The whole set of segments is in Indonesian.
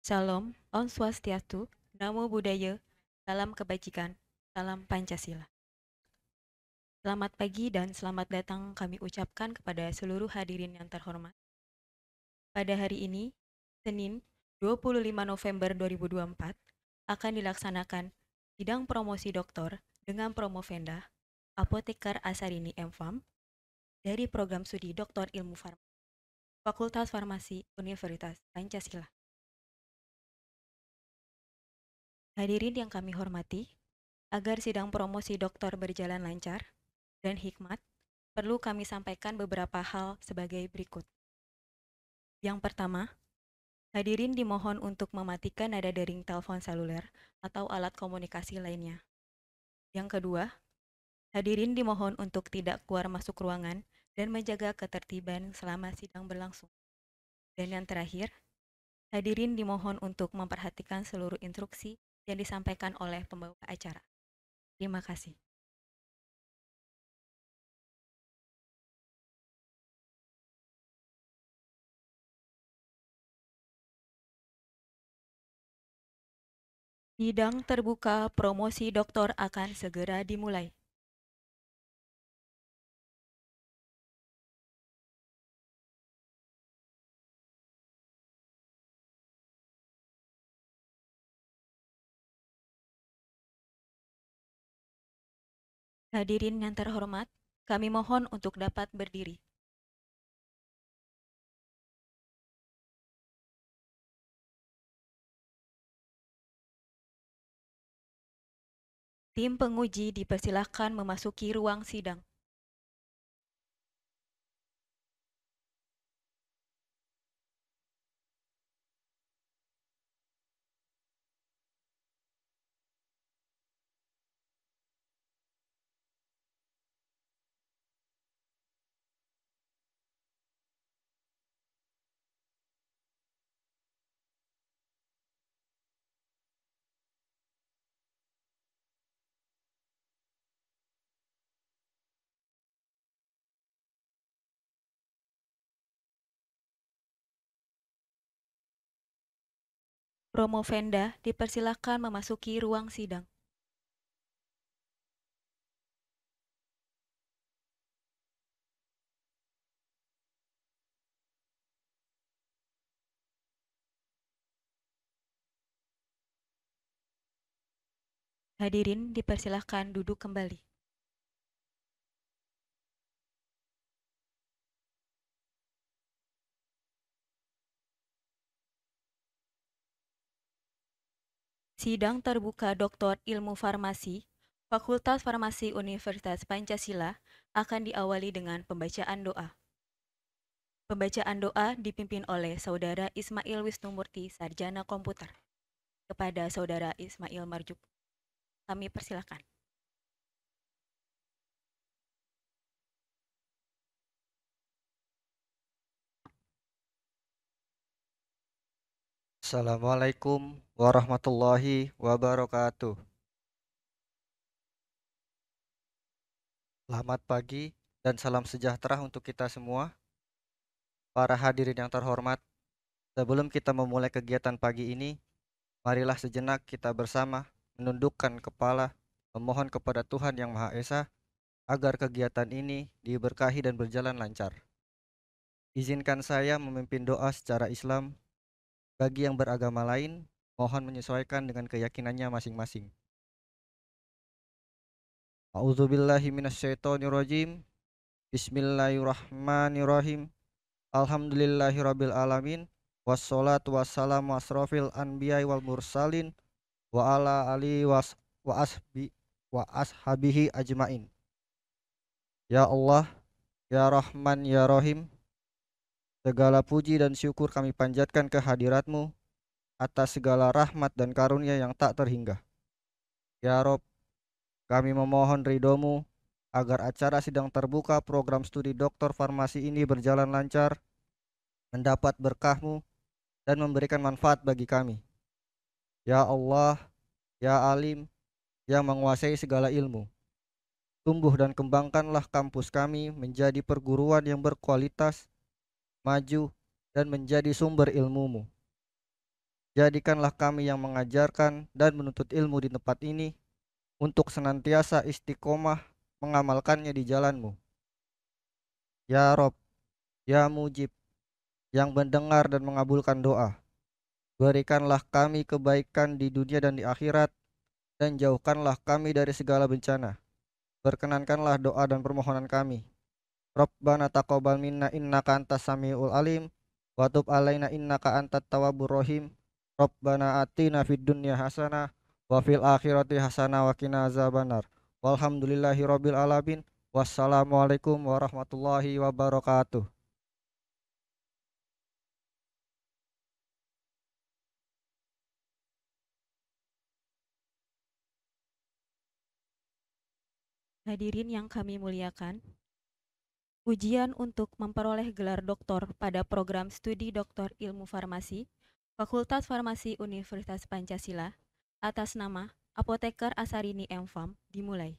Shalom, Om Swastiastu, Namo Buddhaya, Salam Kebajikan, Salam Pancasila. Selamat pagi dan selamat datang kami ucapkan kepada seluruh hadirin yang terhormat. Pada hari ini, Senin 25 November 2024, akan dilaksanakan sidang promosi doktor dengan Promovenda, Apoteker Asarini M.Pharm, dari program studi Doktor Ilmu Farmasi, Fakultas Farmasi Universitas Pancasila. Hadirin yang kami hormati, agar sidang promosi doktor berjalan lancar dan hikmat, perlu kami sampaikan beberapa hal sebagai berikut. Yang pertama, hadirin dimohon untuk mematikan nada dering telepon seluler atau alat komunikasi lainnya. Yang kedua, hadirin dimohon untuk tidak keluar masuk ruangan dan menjaga ketertiban selama sidang berlangsung. Dan yang terakhir, hadirin dimohon untuk memperhatikan seluruh instruksi yang disampaikan oleh pembawa acara. Terima kasih. Sidang terbuka promosi doktor akan segera dimulai. Hadirin yang terhormat, kami mohon untuk dapat berdiri. Tim penguji dipersilahkan memasuki ruang sidang. Promovenda dipersilahkan memasuki ruang sidang. Hadirin dipersilahkan duduk kembali. Sidang terbuka Doktor Ilmu Farmasi, Fakultas Farmasi Universitas Pancasila akan diawali dengan pembacaan doa. Pembacaan doa dipimpin oleh Saudara Ismail Wisnumurti, Sarjana Komputer. Kepada Saudara Ismail Marjuk, kami persilakan. Assalamualaikum warahmatullahi wabarakatuh. Selamat pagi dan salam sejahtera untuk kita semua. Para hadirin yang terhormat, sebelum kita memulai kegiatan pagi ini, marilah sejenak kita bersama menundukkan kepala, memohon kepada Tuhan Yang Maha Esa agar kegiatan ini diberkahi dan berjalan lancar. Izinkan saya memimpin doa secara Islam. Bagi yang beragama lain, mohon menyesuaikan dengan keyakinannya masing-masing. A'udzubillahi minasyaitonirrajim. Bismillahirrahmanirrahim. Alhamdulillahirabbil alamin. Wassalatu wassalamu asrofil anbiya'i wal mursalin wa ala alihi wa ashabihi ajmain. Ya Allah, ya Rahman, ya Rahim, segala puji dan syukur kami panjatkan kehadirat-Mu atas segala rahmat dan karunia yang tak terhingga. Ya Rob, kami memohon ridho-Mu agar acara sidang terbuka program studi doktor farmasi ini berjalan lancar, mendapat berkah-Mu, dan memberikan manfaat bagi kami. Ya Allah, ya Alim, yang menguasai segala ilmu, tumbuh dan kembangkanlah kampus kami menjadi perguruan yang berkualitas, maju, dan menjadi sumber ilmu-Mu. Jadikanlah kami yang mengajarkan dan menuntut ilmu di tempat ini untuk senantiasa istiqomah mengamalkannya di jalanmu. Ya Rob, ya Mujib, yang mendengar dan mengabulkan doa. Berikanlah kami kebaikan di dunia dan di akhirat, dan jauhkanlah kami dari segala bencana. Berkenankanlah doa dan permohonan kami. Rabbana taqabbal minna innaka antas samiul alim wa tub alaina innaka antat tawwabur rahim. Rabbana atina fid dunya hasanah wa fil akhirati hasanah wa qina azabannar. Walhamdulillahi rabbil alamin. Wassalamualaikum warahmatullahi wabarakatuh. Hadirin yang kami muliakan, ujian untuk memperoleh gelar doktor pada program studi doktor ilmu farmasi, Fakultas Farmasi Universitas Pancasila, atas nama Apoteker Asarini M.Farm dimulai.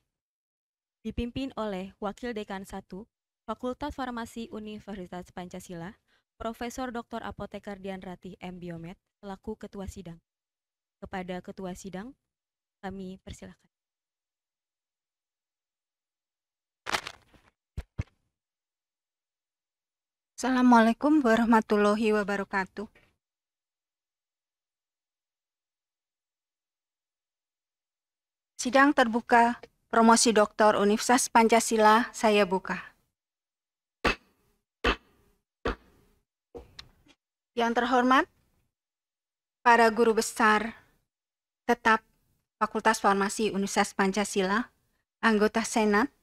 Dipimpin oleh Wakil Dekan 1, Fakultas Farmasi Universitas Pancasila, Profesor Dr. Apoteker Dian Ratih M. Biomed, selaku Ketua Sidang. Kepada Ketua Sidang, kami persilakan. Assalamualaikum warahmatullahi wabarakatuh. Sidang terbuka promosi doktor Universitas Pancasila saya buka. Yang terhormat, para guru besar tetap Fakultas Farmasi Universitas Pancasila, anggota Senat,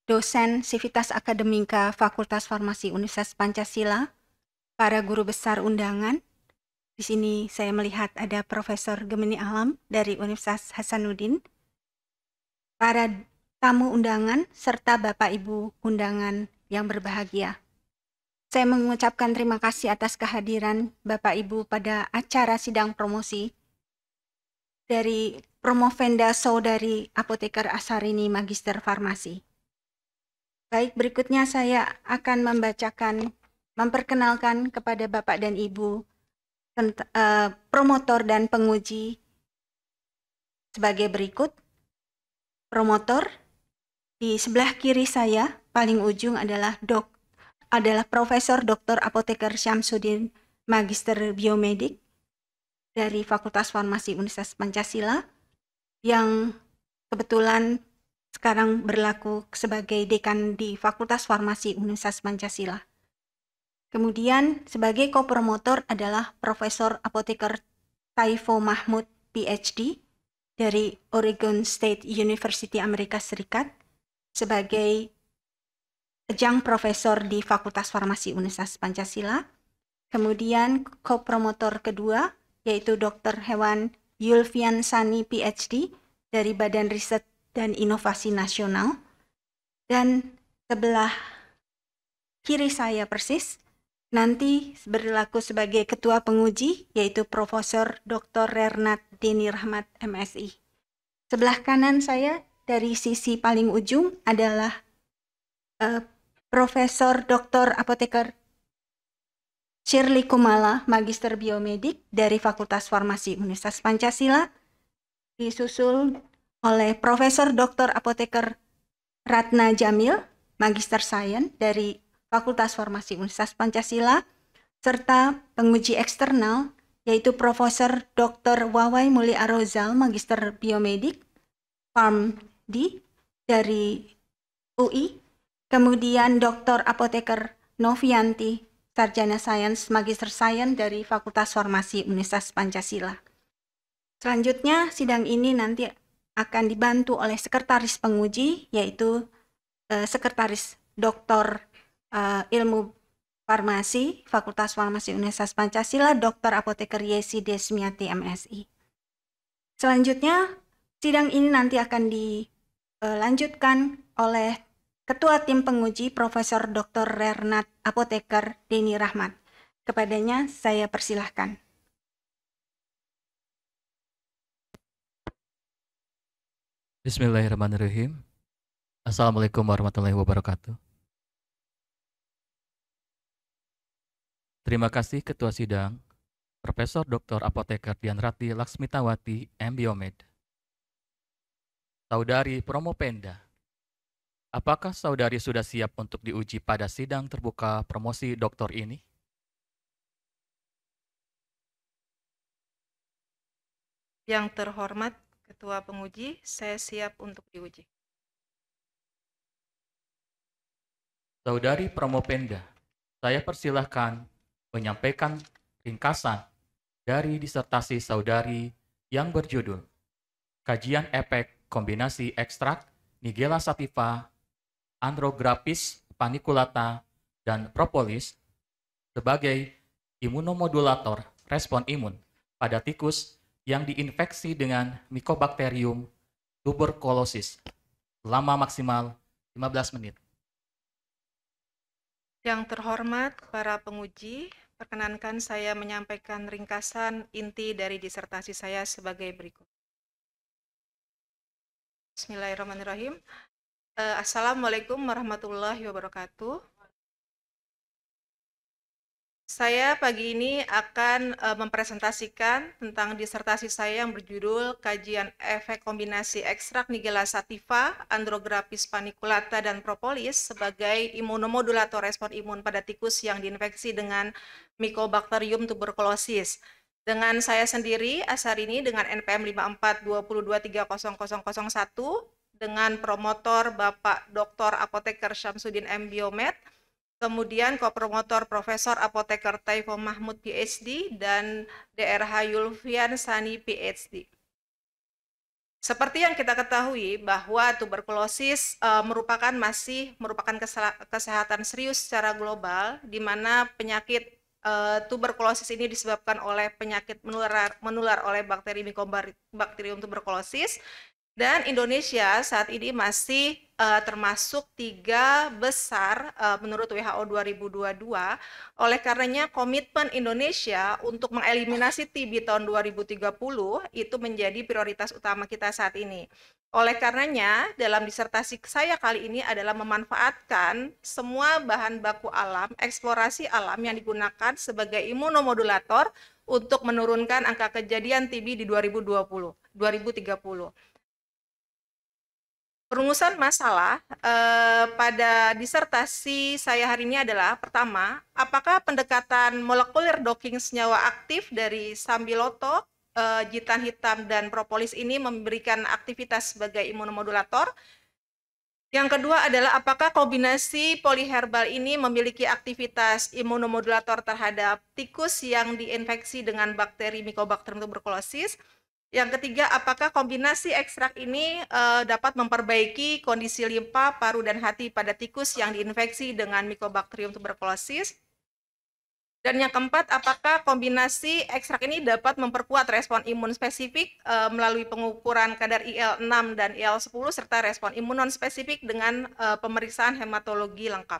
dosen Sivitas Akademika Fakultas Farmasi Universitas Pancasila, para guru besar undangan. Di sini saya melihat ada Profesor Gemini Alam dari Universitas Hasanuddin, para tamu undangan, serta Bapak Ibu undangan yang berbahagia. Saya mengucapkan terima kasih atas kehadiran Bapak Ibu pada acara sidang promosi dari Promovenda Saudari Apoteker Asarini Magister Farmasi. Baik, berikutnya saya akan memperkenalkan kepada Bapak dan Ibu promotor dan penguji sebagai berikut. Promotor, di sebelah kiri saya, paling ujung adalah Profesor Dr. Apoteker Syamsuddin Magister Biomedik dari Fakultas Farmasi Universitas Pancasila yang kebetulan sekarang berlaku sebagai dekan di Fakultas Farmasi Universitas Pancasila. Kemudian sebagai kopromotor adalah Profesor Apoteker Taifo Mahmud PhD dari Oregon State University Amerika Serikat sebagai adjunct profesor di Fakultas Farmasi Universitas Pancasila. Kemudian kopromotor kedua yaitu Dr. Hewan Yulfian Sani PhD dari Badan Riset dan Inovasi Nasional. Dan sebelah kiri saya persis nanti berlaku sebagai ketua penguji yaitu Profesor Dr. Rernat Deni Rahmat MSI. Sebelah kanan saya dari sisi paling ujung adalah Profesor Dr. Apoteker Shirley Kumala, Magister Biomedik dari Fakultas Farmasi Universitas Pancasila, disusul oleh Profesor Dr. Apoteker Ratna Jamil, Magister Sains dari Fakultas Farmasi Universitas Pancasila, serta penguji eksternal yaitu Profesor Dr. Wawai Muli Arozal, Magister Biomedik, PharmD dari UI, kemudian Dr. Apoteker Novianti, Sarjana Sains, Magister Sains dari Fakultas Farmasi Universitas Pancasila. Selanjutnya, sidang ini nanti akan dibantu oleh Sekretaris Penguji, yaitu Sekretaris Doktor Ilmu Farmasi, Fakultas Farmasi Universitas Pancasila, Dr. Apoteker Yesi Desmiati, MSI. Selanjutnya, sidang ini nanti akan dilanjutkan oleh Ketua Tim Penguji Profesor Dr. Rernat Apoteker Deni Rahmat. Kepadanya saya persilahkan. Bismillahirrahmanirrahim. Assalamualaikum warahmatullahi wabarakatuh. Terima kasih Ketua Sidang Profesor Dr. Apoteker Dian Rati Laksmitawati, M.Biomed. Saudari Promopenda, apakah saudari sudah siap untuk diuji pada sidang terbuka promosi doktor ini? Yang terhormat Ketua Penguji, saya siap untuk diuji. Saudari Promopenda, saya persilahkan menyampaikan ringkasan dari disertasi saudari yang berjudul Kajian Efek Kombinasi Ekstrak Nigella sativa, Andrographis paniculata, dan propolis sebagai imunomodulator respon imun pada tikus yang diinfeksi dengan Mycobacterium tuberculosis selama maksimal 15 menit. Yang terhormat para penguji, perkenankan saya menyampaikan ringkasan inti dari disertasi saya sebagai berikut. Bismillahirrahmanirrahim. Assalamualaikum warahmatullahi wabarakatuh. Saya pagi ini akan mempresentasikan tentang disertasi saya yang berjudul Kajian Efek Kombinasi Ekstrak Nigella sativa, Andrographis paniculata, dan propolis sebagai imunomodulator respon imun pada tikus yang diinfeksi dengan Mycobacterium tuberculosis. Dengan saya sendiri, Asarini, dengan NPM 5420230001, dengan promotor Bapak Dr. Apoteker Syamsuddin M.Biomed, kemudian kopromotor Profesor Apoteker Taifo Mahmud PhD dan DRH Yulfian Sani PhD. Seperti yang kita ketahui bahwa tuberkulosis merupakan kesehatan serius secara global, di mana penyakit tuberkulosis ini disebabkan oleh penyakit menular oleh bakteri Mycobacterium tuberculosis. Dan Indonesia saat ini masih termasuk 3 besar menurut WHO 2022. Oleh karenanya komitmen Indonesia untuk mengeliminasi TB tahun 2030 itu menjadi prioritas utama kita saat ini. Oleh karenanya dalam disertasi saya kali ini adalah memanfaatkan semua bahan baku alam, eksplorasi alam yang digunakan sebagai imunomodulator untuk menurunkan angka kejadian TB di 2030. Perumusan masalah pada disertasi saya hari ini adalah, pertama, apakah pendekatan molekuler docking senyawa aktif dari sambiloto, jitan hitam, dan propolis ini memberikan aktivitas sebagai imunomodulator? Yang kedua adalah apakah kombinasi poliherbal ini memiliki aktivitas imunomodulator terhadap tikus yang diinfeksi dengan bakteri Mycobacterium tuberculosis? Yang ketiga, apakah kombinasi ekstrak ini dapat memperbaiki kondisi limpa, paru, dan hati pada tikus yang diinfeksi dengan Mycobacterium tuberculosis? Dan yang keempat, apakah kombinasi ekstrak ini dapat memperkuat respon imun spesifik melalui pengukuran kadar IL-6 dan IL-10 serta respon imun non-spesifik dengan pemeriksaan hematologi lengkap?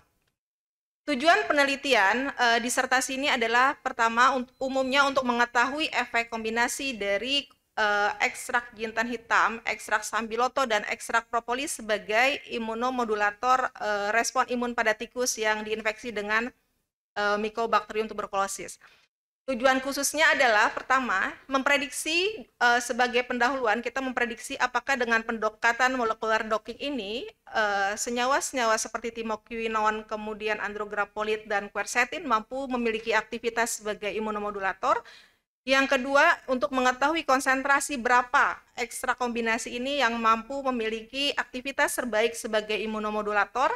Tujuan penelitian disertasi ini adalah, pertama, umumnya untuk mengetahui efek kombinasi dari ekstrak jintan hitam, ekstrak sambiloto, dan ekstrak propolis sebagai imunomodulator respon imun pada tikus yang diinfeksi dengan Mycobacterium tuberculosis. Tujuan khususnya adalah, pertama, memprediksi sebagai pendahuluan, kita memprediksi apakah dengan pendekatan molekular docking ini senyawa-senyawa seperti timokinon, kemudian andrograpolit, dan quercetin mampu memiliki aktivitas sebagai imunomodulator. Yang kedua, untuk mengetahui konsentrasi berapa ekstrak kombinasi ini yang mampu memiliki aktivitas terbaik sebagai imunomodulator.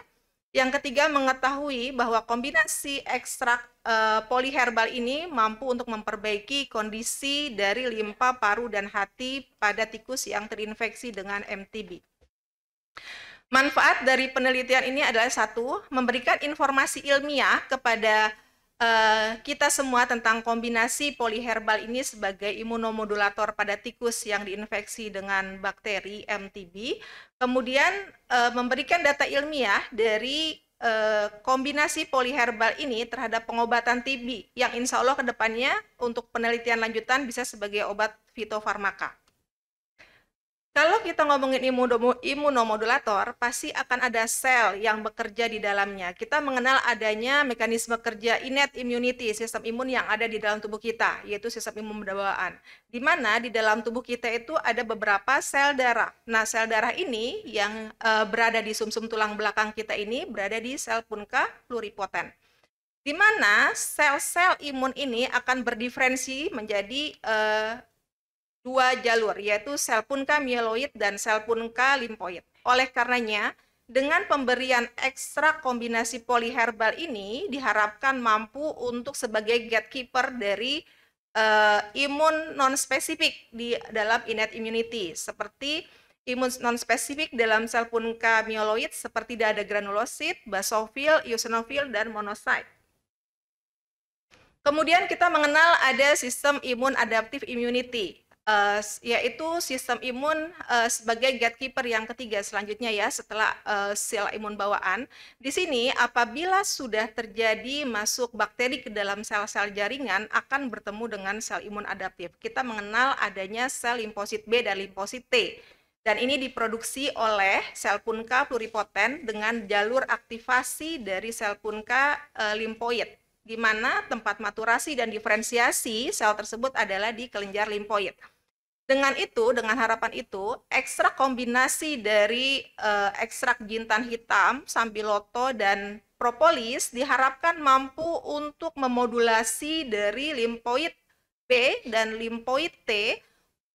Yang ketiga, mengetahui bahwa kombinasi ekstrak poliherbal ini mampu untuk memperbaiki kondisi dari limpa, paru, dan hati pada tikus yang terinfeksi dengan MTB. Manfaat dari penelitian ini adalah, satu, memberikan informasi ilmiah kepada kita semua tentang kombinasi poliherbal ini sebagai imunomodulator pada tikus yang diinfeksi dengan bakteri MTB. Kemudian memberikan data ilmiah dari kombinasi poliherbal ini terhadap pengobatan TB yang insya Allah kedepannya untuk penelitian lanjutan bisa sebagai obat fitofarmaka. Kalau kita ngomongin imunomodulator, pasti akan ada sel yang bekerja di dalamnya. Kita mengenal adanya mekanisme kerja innate immunity, sistem imun yang ada di dalam tubuh kita, yaitu sistem imun bawaan. Di mana di dalam tubuh kita itu ada beberapa sel darah. Nah, sel darah ini yang berada di sumsum tulang belakang kita ini berada di sel punka pluripoten. Di mana sel-sel imun ini akan berdiferensi menjadi dua jalur, yaitu sel punka mieloid dan sel punka limfoid. Oleh karenanya, dengan pemberian ekstrak kombinasi poliherbal ini diharapkan mampu untuk sebagai gatekeeper dari imun non-spesifik di dalam innate immunity, seperti imun non-spesifik dalam sel punka mieloid seperti dada granulosit, basofil, eosinofil, dan monocyte. Kemudian kita mengenal ada sistem imun adaptive immunity, yaitu sistem imun sebagai gatekeeper yang ketiga selanjutnya ya setelah sel imun bawaan. Di sini apabila sudah terjadi masuk bakteri ke dalam sel-sel jaringan akan bertemu dengan sel imun adaptif. Kita mengenal adanya sel limfosit B dan limfosit T. Dan ini diproduksi oleh sel punka pluripoten dengan jalur aktivasi dari sel punka limfoid, di mana tempat maturasi dan diferensiasi sel tersebut adalah di kelenjar limfoid. Dengan itu, dengan harapan itu, ekstrak kombinasi dari ekstrak jintan hitam, sambiloto, dan propolis diharapkan mampu untuk memodulasi dari limfoid B dan limfoid T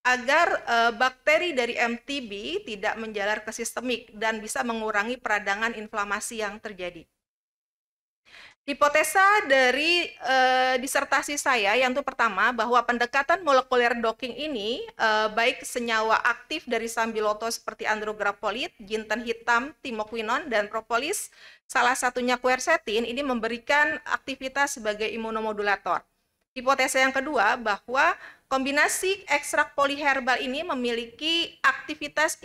agar bakteri dari MTB tidak menjalar ke sistemik dan bisa mengurangi peradangan inflamasi yang terjadi. Hipotesa dari disertasi saya yang itu pertama bahwa pendekatan molekuler docking ini baik senyawa aktif dari sambiloto seperti andrograpolit, jintan hitam, timoquinon, dan propolis, salah satunya quercetin ini memberikan aktivitas sebagai imunomodulator. Hipotesa yang kedua bahwa kombinasi ekstrak poliherbal ini memiliki aktivitas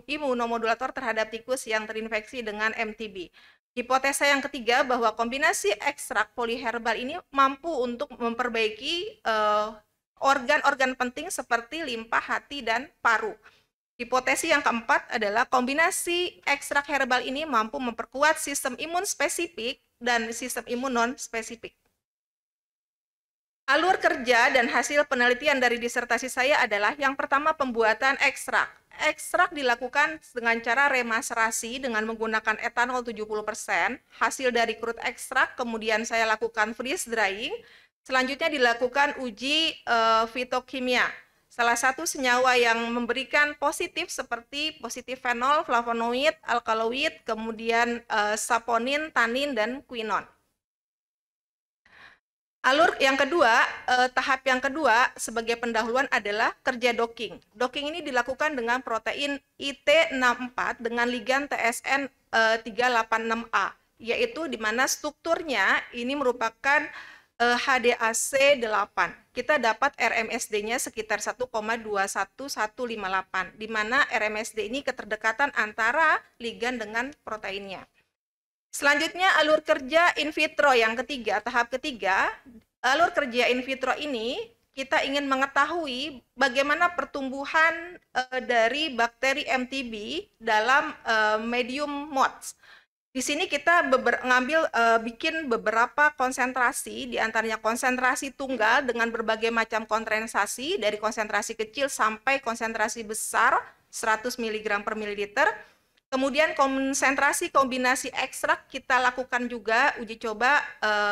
imunomodulator terhadap tikus yang terinfeksi dengan MTB. Hipotesa yang ketiga bahwa kombinasi ekstrak poliherbal ini mampu untuk memperbaiki organ-organ penting seperti limpa, hati, dan paru. Hipotesa yang keempat adalah kombinasi ekstrak herbal ini mampu memperkuat sistem imun spesifik dan sistem imun non-spesifik. Alur kerja dan hasil penelitian dari disertasi saya adalah yang pertama pembuatan ekstrak. Ekstrak dilakukan dengan cara remaserasi dengan menggunakan etanol 70%, hasil dari crude ekstrak, kemudian saya lakukan freeze drying, selanjutnya dilakukan uji fitokimia. Salah satu senyawa yang memberikan positif seperti positif fenol, flavonoid, alkaloid, kemudian saponin, tanin, dan quinon. Alur yang kedua, tahap yang kedua sebagai pendahuluan adalah kerja docking. Docking ini dilakukan dengan protein IT64 dengan ligan TSN 386A, yaitu di mana strukturnya ini merupakan HDAC 8. Kita dapat RMSD-nya sekitar 1,21158, di mana RMSD ini keterdekatan antara ligan dengan proteinnya. Selanjutnya alur kerja in vitro yang ketiga, tahap ketiga. Alur kerja in vitro ini kita ingin mengetahui bagaimana pertumbuhan dari bakteri MTB dalam medium mods. Di sini kita bikin beberapa konsentrasi, di antaranya konsentrasi tunggal dengan berbagai macam kondensasi dari konsentrasi kecil sampai konsentrasi besar 100 mg per mililiter. Kemudian konsentrasi kombinasi ekstrak kita lakukan juga uji coba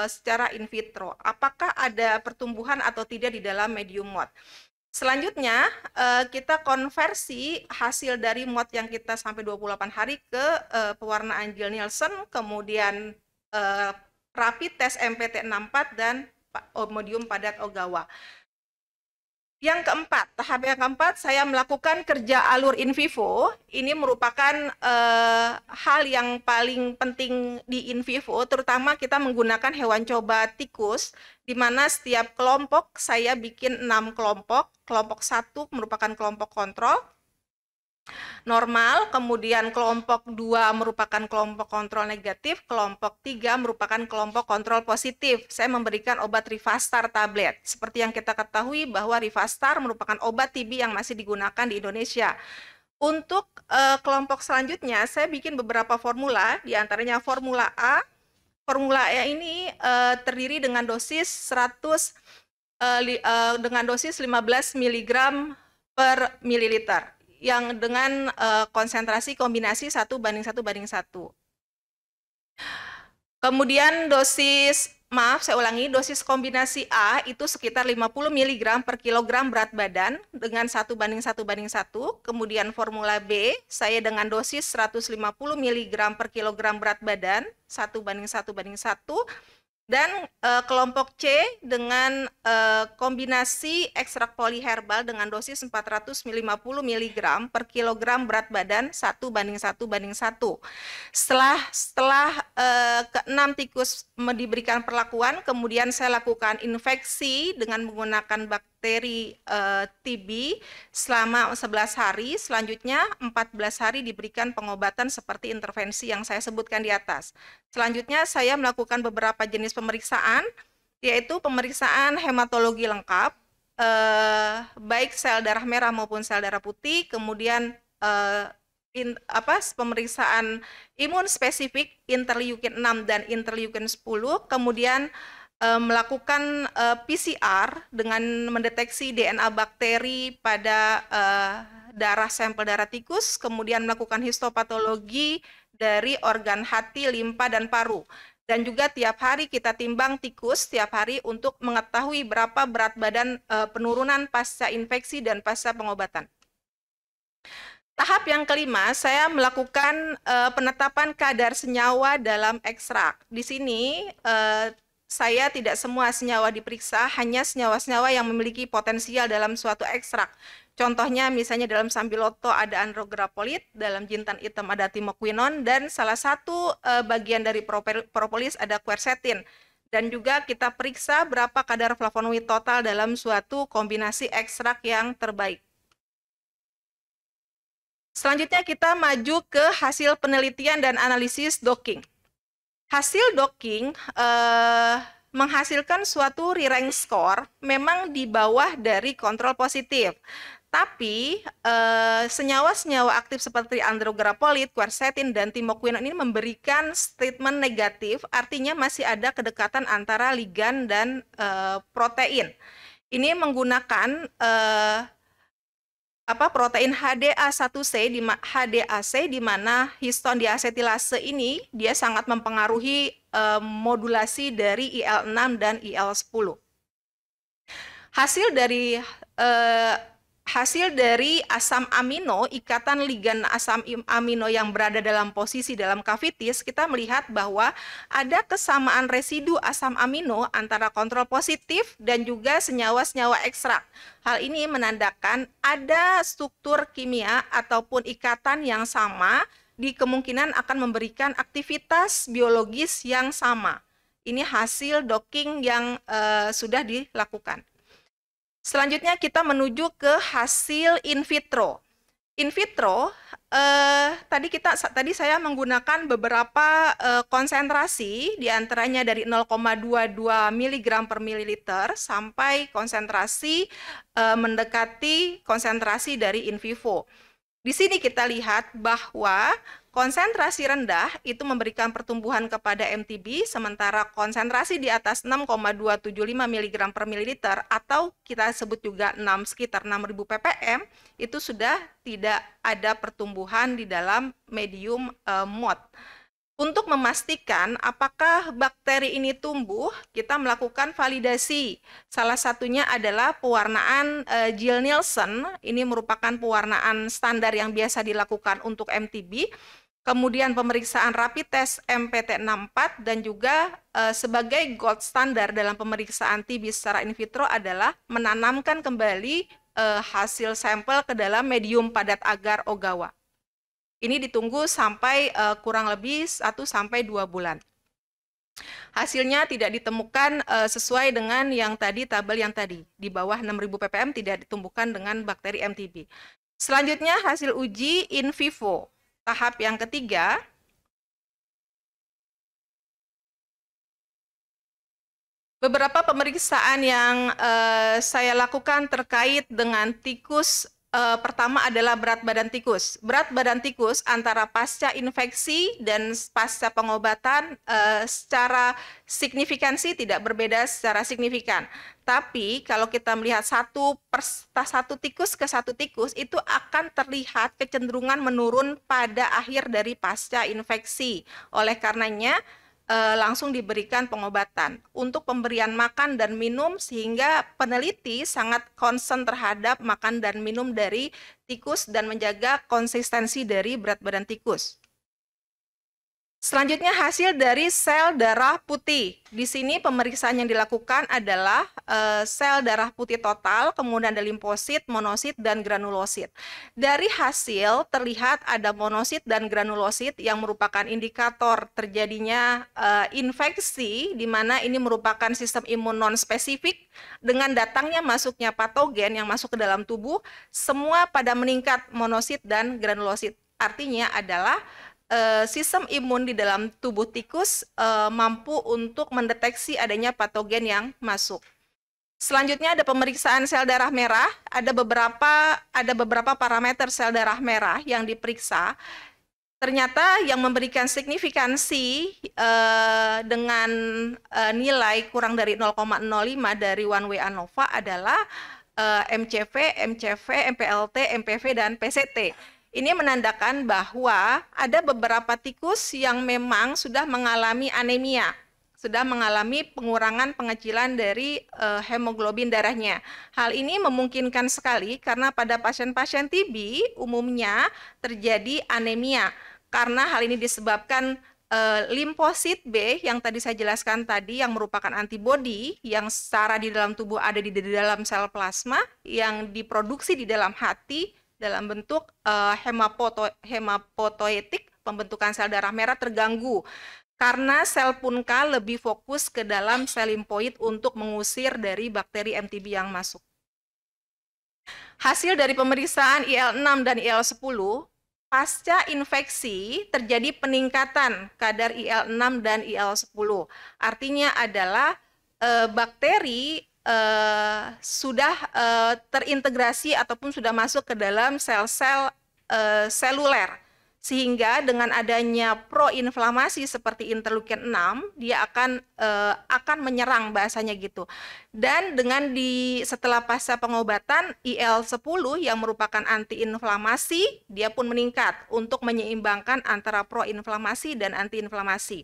secara in vitro. Apakah ada pertumbuhan atau tidak di dalam medium mod. Selanjutnya kita konversi hasil dari mod yang kita sampai 28 hari ke pewarnaan Gill-Nielsen, kemudian rapid test MPT64 dan medium padat Ogawa. Yang keempat, tahap yang keempat, saya melakukan kerja alur in vivo. Ini merupakan hal yang paling penting di in vivo, terutama kita menggunakan hewan coba tikus, di mana setiap kelompok saya bikin 6 kelompok. Kelompok 1 merupakan kelompok kontrol normal, kemudian kelompok 2 merupakan kelompok kontrol negatif, kelompok 3 merupakan kelompok kontrol positif. Saya memberikan obat Rivastar tablet. Seperti yang kita ketahui bahwa Rivastar merupakan obat TB yang masih digunakan di Indonesia. Untuk kelompok selanjutnya, saya bikin beberapa formula, di antaranya formula A. Formula A ini terdiri dengan dosis 15 mg per mililiter, yang dengan konsentrasi kombinasi 1:1:1. Kemudian dosis kombinasi A itu sekitar 50 mg per kilogram berat badan dengan 1:1:1. Kemudian formula B, saya dengan dosis 150 mg per kilogram berat badan 1:1:1. Dan kelompok C dengan kombinasi ekstrak poliherbal dengan dosis 450 mg per kilogram berat badan 1:1:1. Setelah ke-6 tikus diberikan perlakuan, kemudian saya lakukan infeksi dengan menggunakan bakteri TB selama 11 hari. Selanjutnya 14 hari diberikan pengobatan seperti intervensi yang saya sebutkan di atas. Selanjutnya saya melakukan beberapa jenis pemeriksaan, yaitu pemeriksaan hematologi lengkap, baik sel darah merah maupun sel darah putih, kemudian pemeriksaan imun spesifik interleukin 6 dan interleukin 10, kemudian melakukan PCR dengan mendeteksi DNA bakteri pada sampel darah tikus, kemudian melakukan histopatologi dari organ hati, limpa, dan paru. Dan juga tiap hari kita timbang tikus tiap hari untuk mengetahui berapa berat badan penurunan pasca infeksi dan pasca pengobatan. Tahap yang kelima, saya melakukan penetapan kadar senyawa dalam ekstrak. Di sini saya tidak semua senyawa diperiksa, hanya senyawa-senyawa yang memiliki potensial dalam suatu ekstrak. Contohnya misalnya dalam sambiloto ada andrograpolit, dalam jintan hitam ada timoquinon, dan salah satu bagian dari propolis ada quercetin. Dan juga kita periksa berapa kadar flavonoid total dalam suatu kombinasi ekstrak yang terbaik. Selanjutnya kita maju ke hasil penelitian dan analisis docking. Hasil docking menghasilkan suatu re-rank score memang di bawah dari kontrol positif. Tapi senyawa-senyawa aktif seperti andrograpolit, quercetin, dan timoquinon ini memberikan statement negatif, artinya masih ada kedekatan antara ligan dan protein. Ini menggunakan protein HDA1C di mana histon diasetilase ini dia sangat mempengaruhi modulasi dari IL-6 dan IL-10. Hasil dari asam amino, ikatan ligan asam amino yang berada dalam posisi dalam kavitis, kita melihat bahwa ada kesamaan residu asam amino antara kontrol positif dan juga senyawa-senyawa ekstrak. Hal ini menandakan ada struktur kimia ataupun ikatan yang sama, di kemungkinan akan memberikan aktivitas biologis yang sama. Ini hasil docking yang sudah dilakukan. Selanjutnya kita menuju ke hasil in vitro. In vitro, tadi saya menggunakan beberapa konsentrasi, diantaranya dari 0,22 mg per mililiter sampai konsentrasi mendekati konsentrasi dari in vivo. Di sini kita lihat bahwa konsentrasi rendah itu memberikan pertumbuhan kepada MTB, sementara konsentrasi di atas 6,275 mg per mililiter atau kita sebut juga sekitar 6.000 ppm, itu sudah tidak ada pertumbuhan di dalam medium mode. Untuk memastikan apakah bakteri ini tumbuh, kita melakukan validasi. Salah satunya adalah pewarnaan Gill-Nielsen. Ini merupakan pewarnaan standar yang biasa dilakukan untuk MTB. Kemudian pemeriksaan rapid test MPT64 dan juga sebagai gold standar dalam pemeriksaan TB secara in vitro adalah menanamkan kembali hasil sampel ke dalam medium padat agar Ogawa. Ini ditunggu sampai kurang lebih 1-2 bulan. Hasilnya tidak ditemukan sesuai dengan yang tadi, tabel yang tadi. Di bawah 6.000 ppm tidak ditemukan dengan bakteri MTB. Selanjutnya hasil uji in vivo. Tahap yang ketiga, beberapa pemeriksaan yang saya lakukan terkait dengan tikus Pertama adalah berat badan tikus. Berat badan tikus antara pasca infeksi dan pasca pengobatan secara signifikansi tidak berbeda secara signifikan. Tapi kalau kita melihat satu tikus ke satu tikus, itu akan terlihat kecenderungan menurun pada akhir dari pasca infeksi. Oleh karenanya, langsung diberikan pengobatan untuk pemberian makan dan minum, sehingga peneliti sangat concern terhadap makan dan minum dari tikus dan menjaga konsistensi dari berat badan tikus. Selanjutnya hasil dari sel darah putih. Di sini pemeriksaan yang dilakukan adalah sel darah putih total, kemudian ada limfosit, monosit, dan granulosit. Dari hasil terlihat ada monosit dan granulosit yang merupakan indikator terjadinya infeksi, di mana ini merupakan sistem imun non-spesifik. Dengan datangnya masuknya patogen yang masuk ke dalam tubuh, semua pada meningkat monosit dan granulosit. Artinya adalah sistem imun di dalam tubuh tikus mampu untuk mendeteksi adanya patogen yang masuk. Selanjutnya ada pemeriksaan sel darah merah. Ada beberapa parameter sel darah merah yang diperiksa. Ternyata yang memberikan signifikansi dengan nilai kurang dari 0,05 dari one way ANOVA adalah MCV, MPLT, MPV, dan PCT. Ini menandakan bahwa ada beberapa tikus yang memang sudah mengalami anemia, sudah mengalami pengurangan pengecilan dari hemoglobin darahnya. Hal ini memungkinkan sekali karena pada pasien-pasien TB umumnya terjadi anemia, karena hal ini disebabkan limfosit B yang tadi saya jelaskan tadi, yang merupakan antibodi yang secara di dalam tubuh ada di dalam sel plasma yang diproduksi di dalam hati dalam bentuk hemapotoetik, pembentukan sel darah merah terganggu karena sel punka lebih fokus ke dalam sel limfoid untuk mengusir dari bakteri MTB yang masuk. Hasil dari pemeriksaan IL-6 dan IL-10, pasca infeksi terjadi peningkatan kadar IL-6 dan IL-10. Artinya adalah bakteri sudah terintegrasi ataupun sudah masuk ke dalam sel-sel seluler, sehingga dengan adanya proinflamasi seperti interleukin 6 dia akan menyerang, bahasanya gitu. Dan setelah pasca pengobatan IL-10 yang merupakan antiinflamasi, dia pun meningkat untuk menyeimbangkan antara proinflamasi dan antiinflamasi.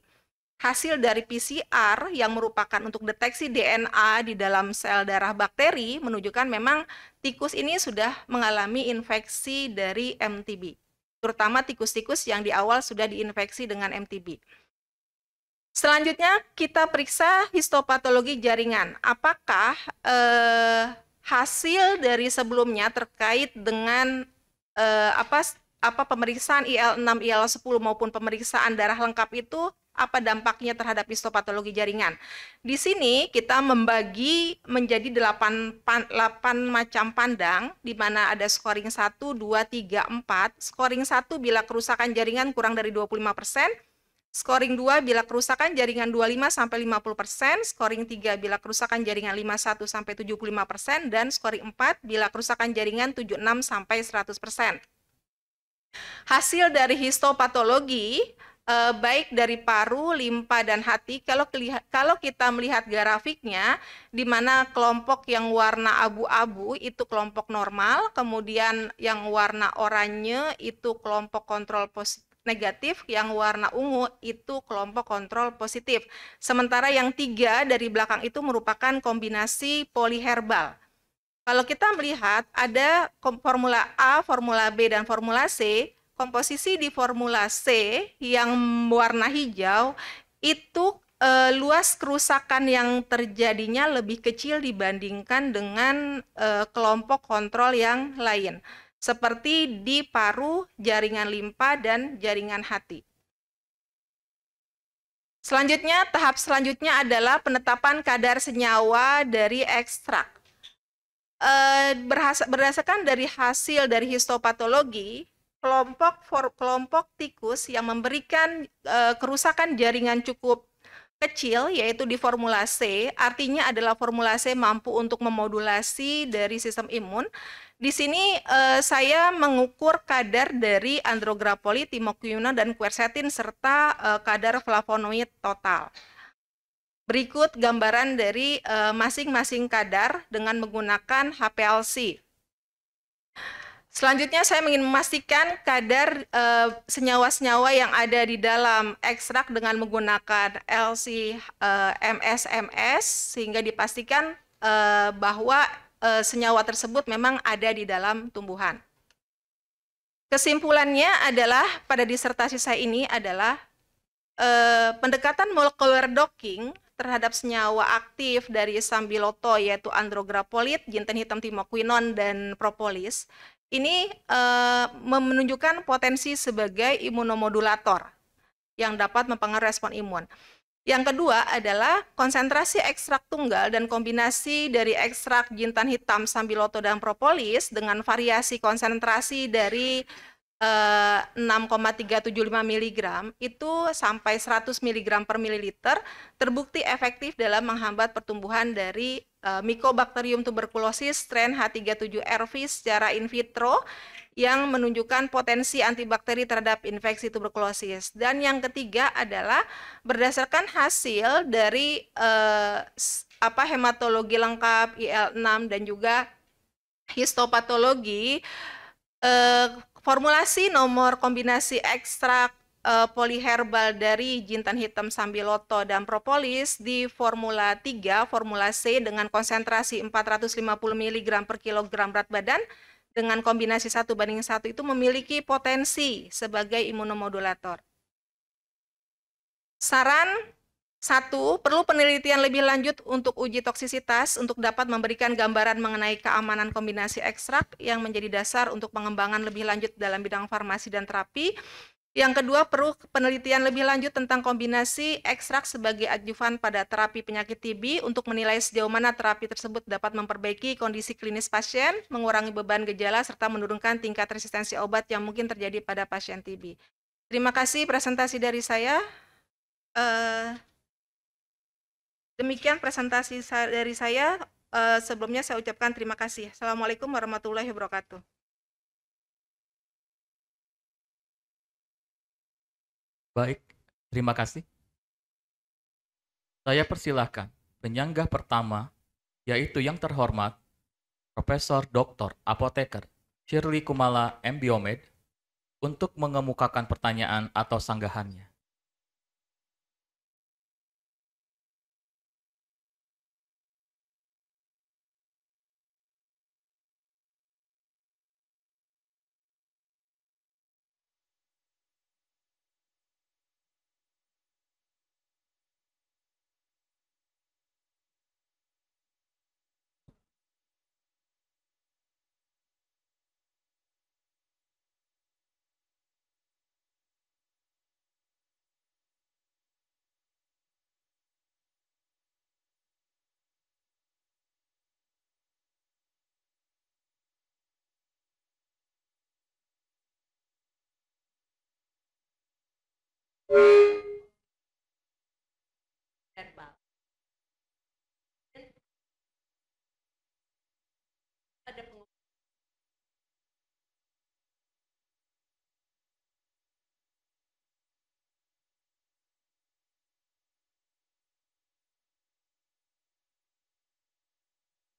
Hasil dari PCR yang merupakan untuk deteksi DNA di dalam sel darah bakteri menunjukkan memang tikus ini sudah mengalami infeksi dari MTB, terutama tikus-tikus yang di awal sudah diinfeksi dengan MTB. Selanjutnya kita periksa histopatologi jaringan. Apakah hasil dari sebelumnya terkait dengan pemeriksaan IL-6, IL-10 maupun pemeriksaan darah lengkap itu, apa dampaknya terhadap histopatologi jaringan? Di sini kita membagi menjadi 8 macam pandang, di mana ada scoring 1, 2, 3, 4. Scoring 1 bila kerusakan jaringan kurang dari 25%, scoring 2 bila kerusakan jaringan 25-50%, scoring 3 bila kerusakan jaringan 51-75%, dan scoring 4 bila kerusakan jaringan 76-100%. Hasil dari histopatologi baik dari paru, limpa, dan hati, kalau kita melihat grafiknya, di mana kelompok yang warna abu-abu itu kelompok normal, kemudian yang warna oranye itu kelompok kontrol negatif, yang warna ungu itu kelompok kontrol positif. Sementara yang 3 dari belakang itu merupakan kombinasi poliherbal. Kalau kita melihat ada formula A, formula B, dan formula C, komposisi di formula C yang warna hijau itu luas kerusakan yang terjadinya lebih kecil dibandingkan dengan kelompok kontrol yang lain, seperti di paru, jaringan limpa, dan jaringan hati. Selanjutnya, tahap selanjutnya adalah penetapan kadar senyawa dari ekstrak. Berdasarkan dari hasil dari histopatologi, kelompok tikus yang memberikan kerusakan jaringan cukup kecil, yaitu di formula C, artinya adalah formula C mampu untuk memodulasi dari sistem imun. Di sini saya mengukur kadar dari andrograpolin, timoquinone, dan quercetin serta kadar flavonoid total. Berikut gambaran dari masing-masing kadar dengan menggunakan HPLC. Selanjutnya saya ingin memastikan kadar senyawa-senyawa yang ada di dalam ekstrak dengan menggunakan LC-MS sehingga dipastikan bahwa senyawa tersebut memang ada di dalam tumbuhan. Kesimpulannya adalah pada disertasi saya ini adalah pendekatan molecular docking terhadap senyawa aktif dari sambiloto yaitu andrograpolin, jinten hitam timoquinone, dan propolis ini menunjukkan potensi sebagai imunomodulator yang dapat mempengaruhi respon imun. Yang kedua adalah konsentrasi ekstrak tunggal dan kombinasi dari ekstrak jintan hitam, sambiloto, dan propolis dengan variasi konsentrasi dari 6,375 mg itu sampai 100 mg per mililiter terbukti efektif dalam menghambat pertumbuhan dari Mycobacterium tuberculosis strain H37RV secara in vitro yang menunjukkan potensi antibakteri terhadap infeksi tuberkulosis. Dan yang ketiga adalah berdasarkan hasil dari hematologi lengkap IL6 dan juga histopatologi, formulasi nomor kombinasi ekstrak poliherbal dari jintan hitam, sambiloto, dan propolis di formula 3, formula C dengan konsentrasi 450 mg per kilogram berat badan dengan kombinasi 1:1 itu memiliki potensi sebagai imunomodulator. Saran 1, perlu penelitian lebih lanjut untuk uji toksisitas untuk dapat memberikan gambaran mengenai keamanan kombinasi ekstrak yang menjadi dasar untuk pengembangan lebih lanjut dalam bidang farmasi dan terapi. Yang kedua, perlu penelitian lebih lanjut tentang kombinasi ekstrak sebagai adjuvan pada terapi penyakit TB untuk menilai sejauh mana terapi tersebut dapat memperbaiki kondisi klinis pasien, mengurangi beban gejala, serta menurunkan tingkat resistensi obat yang mungkin terjadi pada pasien TB. Terima kasih presentasi dari saya. Demikian presentasi dari saya. Sebelumnya saya ucapkan terima kasih. Assalamualaikum warahmatullahi wabarakatuh. Baik, terima kasih. Saya persilahkan penyanggah pertama, yaitu yang terhormat Profesor Dr. Apoteker Shirley Kumala M. Biomed, untuk mengemukakan pertanyaan atau sanggahannya.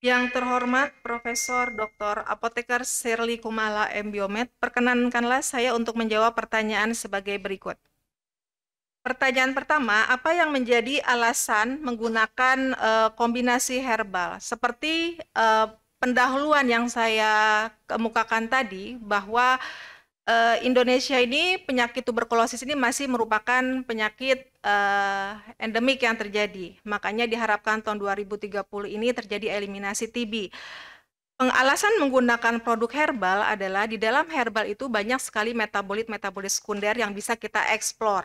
Yang terhormat Profesor Dr. Apoteker Shirley Kumala M. Biomed, perkenankanlah saya untuk menjawab pertanyaan sebagai berikut. Pertanyaan pertama, apa yang menjadi alasan menggunakan kombinasi herbal? Seperti pendahuluan yang saya kemukakan tadi, bahwa Indonesia ini penyakit tuberkulosis ini masih merupakan penyakit endemik yang terjadi. Makanya diharapkan tahun 2030 ini terjadi eliminasi TB. Alasan menggunakan produk herbal adalah di dalam herbal itu banyak sekali metabolit-metabolit sekunder yang bisa kita eksplor,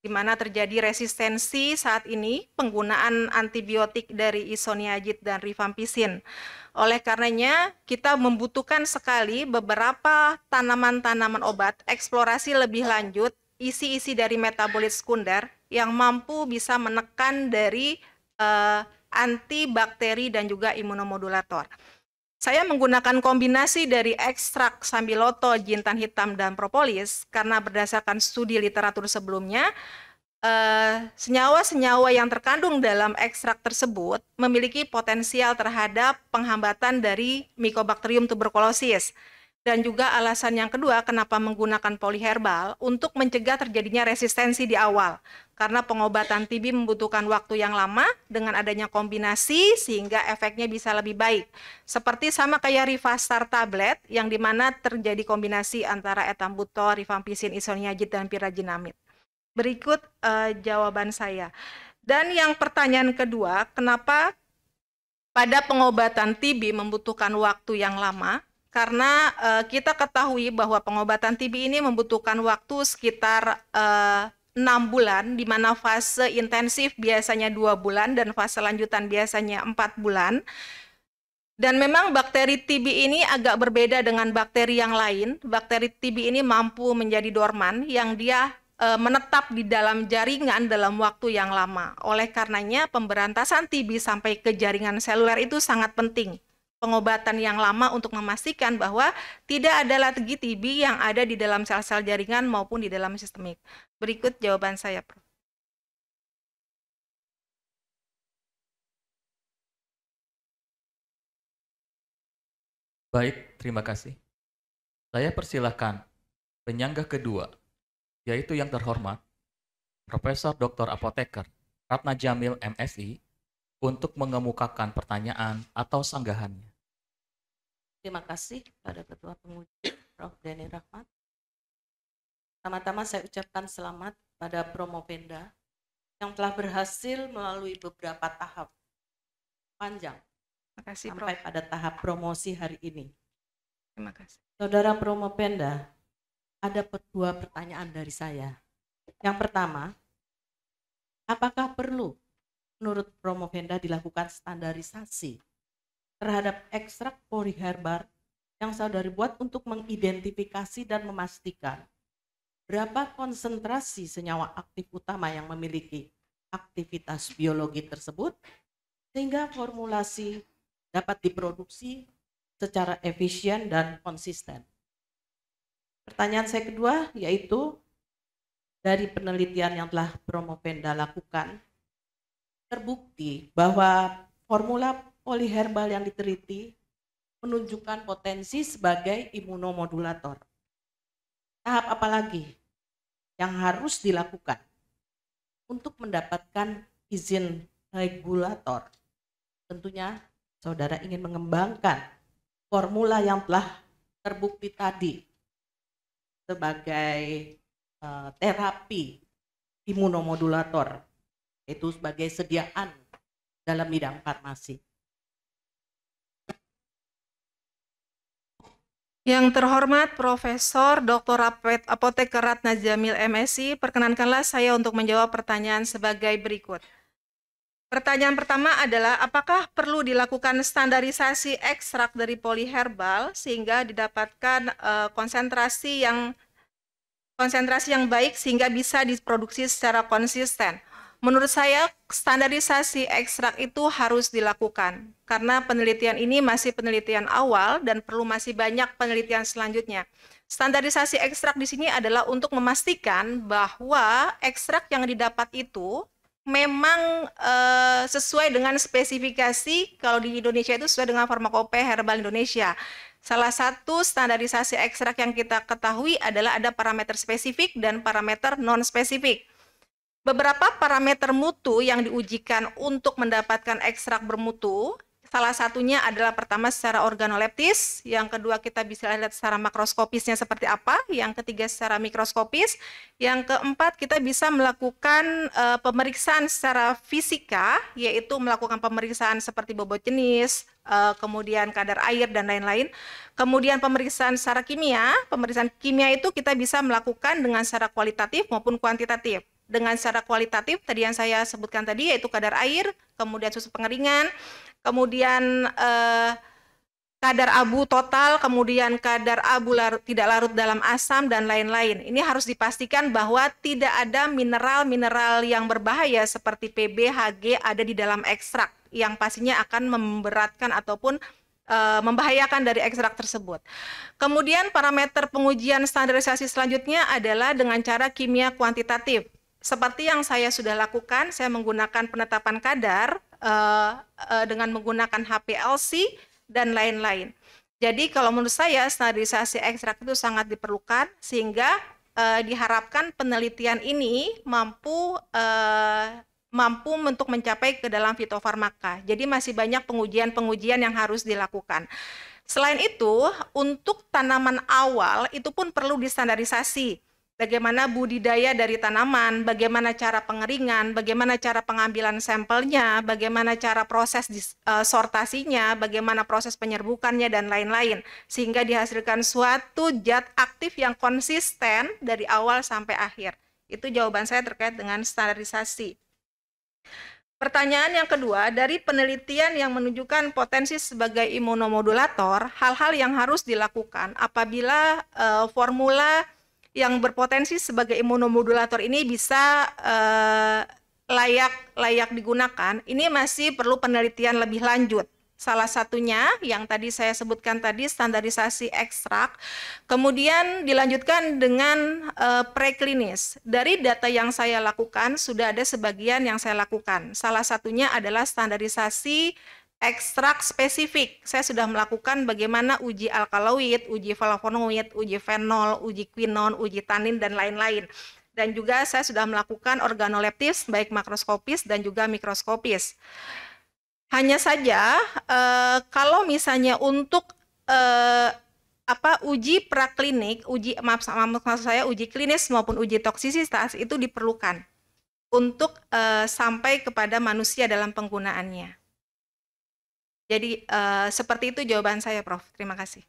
di mana terjadi resistensi saat ini penggunaan antibiotik dari isoniazid dan rifampicin. Oleh karenanya, kita membutuhkan sekali beberapa tanaman-tanaman obat, eksplorasi lebih lanjut, isi-isi dari metabolit sekunder yang mampu bisa menekan dari antibakteri dan juga imunomodulator. Saya menggunakan kombinasi dari ekstrak sambiloto, jintan hitam, dan propolis karena berdasarkan studi literatur sebelumnya, senyawa-senyawa yang terkandung dalam ekstrak tersebut memiliki potensial terhadap penghambatan dari Mycobacterium tuberculosis. Dan juga alasan yang kedua kenapa menggunakan poliherbal untuk mencegah terjadinya resistensi di awal. Karena pengobatan TB membutuhkan waktu yang lama dengan adanya kombinasi sehingga efeknya bisa lebih baik. Seperti sama kayak Rivastar tablet yang dimana terjadi kombinasi antara ethambutol, rifampicin, isoniazid, dan pirazinamid. Berikut jawaban saya. Dan yang pertanyaan kedua, kenapa pada pengobatan TB membutuhkan waktu yang lama? Karena kita ketahui bahwa pengobatan TB ini membutuhkan waktu sekitar 6 bulan, di mana fase intensif biasanya 2 bulan dan fase lanjutan biasanya 4 bulan. Dan memang bakteri TB ini agak berbeda dengan bakteri yang lain. Bakteri TB ini mampu menjadi dorman yang dia menetap di dalam jaringan dalam waktu yang lama. Oleh karenanya pemberantasan TB sampai ke jaringan seluler itu sangat penting. Pengobatan yang lama untuk memastikan bahwa tidak ada lagi TB yang ada di dalam sel-sel jaringan maupun di dalam sistemik. Berikut jawaban saya, Prof. Baik, terima kasih. Saya persilahkan penyanggah kedua, yaitu yang terhormat Profesor Dr. Apoteker Ratna Jamil MSI untuk mengemukakan pertanyaan atau sanggahannya. Terima kasih pada Ketua Penguji, Prof. Denny Rahmat. Pertama-tama saya ucapkan selamat pada Promopenda yang telah berhasil melalui beberapa tahap panjang Terima kasih, Prof. sampai pada tahap promosi hari ini. Terima kasih. Saudara Promopenda, ada dua pertanyaan dari saya. Yang pertama, apakah perlu menurut Promopenda dilakukan standarisasi terhadap ekstrak poliherbal yang saudari buat untuk mengidentifikasi dan memastikan berapa konsentrasi senyawa aktif utama yang memiliki aktivitas biologi tersebut sehingga formulasi dapat diproduksi secara efisien dan konsisten. Pertanyaan saya kedua yaitu dari penelitian yang telah Promopenda lakukan terbukti bahwa formula poliherbal yang diteliti menunjukkan potensi sebagai imunomodulator. Tahap apa lagi yang harus dilakukan untuk mendapatkan izin regulator? Tentunya saudara ingin mengembangkan formula yang telah terbukti tadi sebagai terapi imunomodulator, itu sebagai sediaan dalam bidang farmasi. Yang terhormat Profesor Dr. Apoteker Ratna Jamil MSI, perkenankanlah saya untuk menjawab pertanyaan sebagai berikut. Pertanyaan pertama adalah apakah perlu dilakukan standarisasi ekstrak dari poliherbal sehingga didapatkan konsentrasi yang baik sehingga bisa diproduksi secara konsisten. Menurut saya standarisasi ekstrak itu harus dilakukan karena penelitian ini masih penelitian awal dan perlu masih banyak penelitian selanjutnya. Standarisasi ekstrak di sini adalah untuk memastikan bahwa ekstrak yang didapat itu memang sesuai dengan spesifikasi. Kalau di Indonesia itu sesuai dengan Farmakopeia Herbal Indonesia. Salah satu standarisasi ekstrak yang kita ketahui adalah ada parameter spesifik dan parameter non-spesifik. Beberapa parameter mutu yang diujikan untuk mendapatkan ekstrak bermutu, salah satunya adalah pertama secara organoleptis, yang kedua kita bisa lihat secara makroskopisnya seperti apa, yang ketiga secara mikroskopis, yang keempat kita bisa melakukan pemeriksaan secara fisika, yaitu melakukan pemeriksaan seperti bobot jenis, kemudian kadar air dan lain-lain. Kemudian pemeriksaan secara kimia, pemeriksaan kimia itu kita bisa melakukan dengan secara kualitatif maupun kuantitatif. Dengan secara kualitatif tadi yang saya sebutkan tadi yaitu kadar air, kemudian susu pengeringan, kemudian kadar abu total, kemudian kadar abu tidak larut dalam asam, dan lain-lain. Ini harus dipastikan bahwa tidak ada mineral-mineral yang berbahaya seperti Pb, Hg ada di dalam ekstrak yang pastinya akan memberatkan ataupun membahayakan dari ekstrak tersebut. Kemudian parameter pengujian standarisasi selanjutnya adalah dengan cara kimia kuantitatif. Seperti yang saya sudah lakukan, saya menggunakan penetapan kadar dengan menggunakan HPLC dan lain-lain. Jadi kalau menurut saya standarisasi ekstrak itu sangat diperlukan sehingga diharapkan penelitian ini mampu untuk mencapai ke dalam fitofarmaka. Jadi masih banyak pengujian-pengujian yang harus dilakukan. Selain itu, untuk tanaman awal itu pun perlu distandarisasi. Bagaimana budidaya dari tanaman, bagaimana cara pengeringan, bagaimana cara pengambilan sampelnya, bagaimana cara proses sortasinya, bagaimana proses penyerbukannya, dan lain-lain. Sehingga dihasilkan suatu zat aktif yang konsisten dari awal sampai akhir. Itu jawaban saya terkait dengan standarisasi. Pertanyaan yang kedua, dari penelitian yang menunjukkan potensi sebagai imunomodulator, hal-hal yang harus dilakukan apabila formula yang berpotensi sebagai imunomodulator ini bisa layak digunakan, ini masih perlu penelitian lebih lanjut. Salah satunya yang tadi saya sebutkan tadi, standarisasi ekstrak, kemudian dilanjutkan dengan preklinis. Dari data yang saya lakukan, sudah ada sebagian yang saya lakukan. Salah satunya adalah standarisasi ekstrak spesifik. Saya sudah melakukan bagaimana uji alkaloid, uji flavonoid, uji fenol, uji quinon, uji tanin, dan lain-lain. Dan juga saya sudah melakukan organoleptis, baik makroskopis dan juga mikroskopis. Hanya saja kalau misalnya untuk uji praklinik, maksud saya uji klinis maupun uji toksisitas itu diperlukan untuk sampai kepada manusia dalam penggunaannya. Jadi seperti itu jawaban saya, Prof. Terima kasih.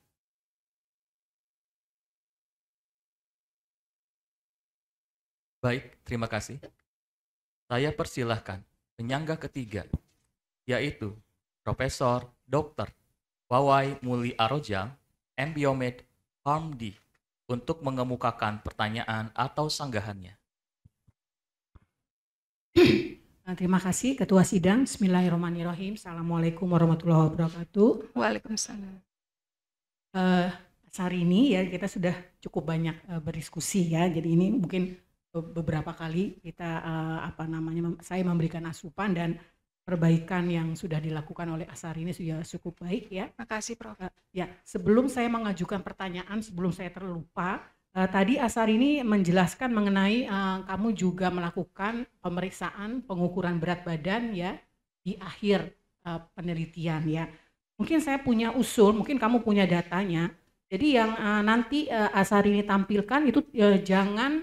Baik, terima kasih. Saya persilahkan penyangga ketiga, yaitu Profesor Dr. Wawai Muli Arojang, MBiomed, PharmD, untuk mengemukakan pertanyaan atau sanggahannya. Terima kasih Ketua Sidang. Bismillahirrahmanirrahim. Assalamualaikum warahmatullahi wabarakatuh. Waalaikumsalam. Hari ini ya kita sudah cukup banyak berdiskusi ya. Jadi ini mungkin beberapa kali kita saya memberikan asupan dan perbaikan yang sudah dilakukan oleh Asari ini sudah cukup baik ya. Terima kasih, Prof. Ya, sebelum saya mengajukan pertanyaan, sebelum saya terlupa, tadi Asari ini menjelaskan mengenai kamu juga melakukan pemeriksaan pengukuran berat badan ya di akhir penelitian ya. Mungkin saya punya usul, mungkin kamu punya datanya. Jadi yang nanti Asari ini tampilkan itu jangan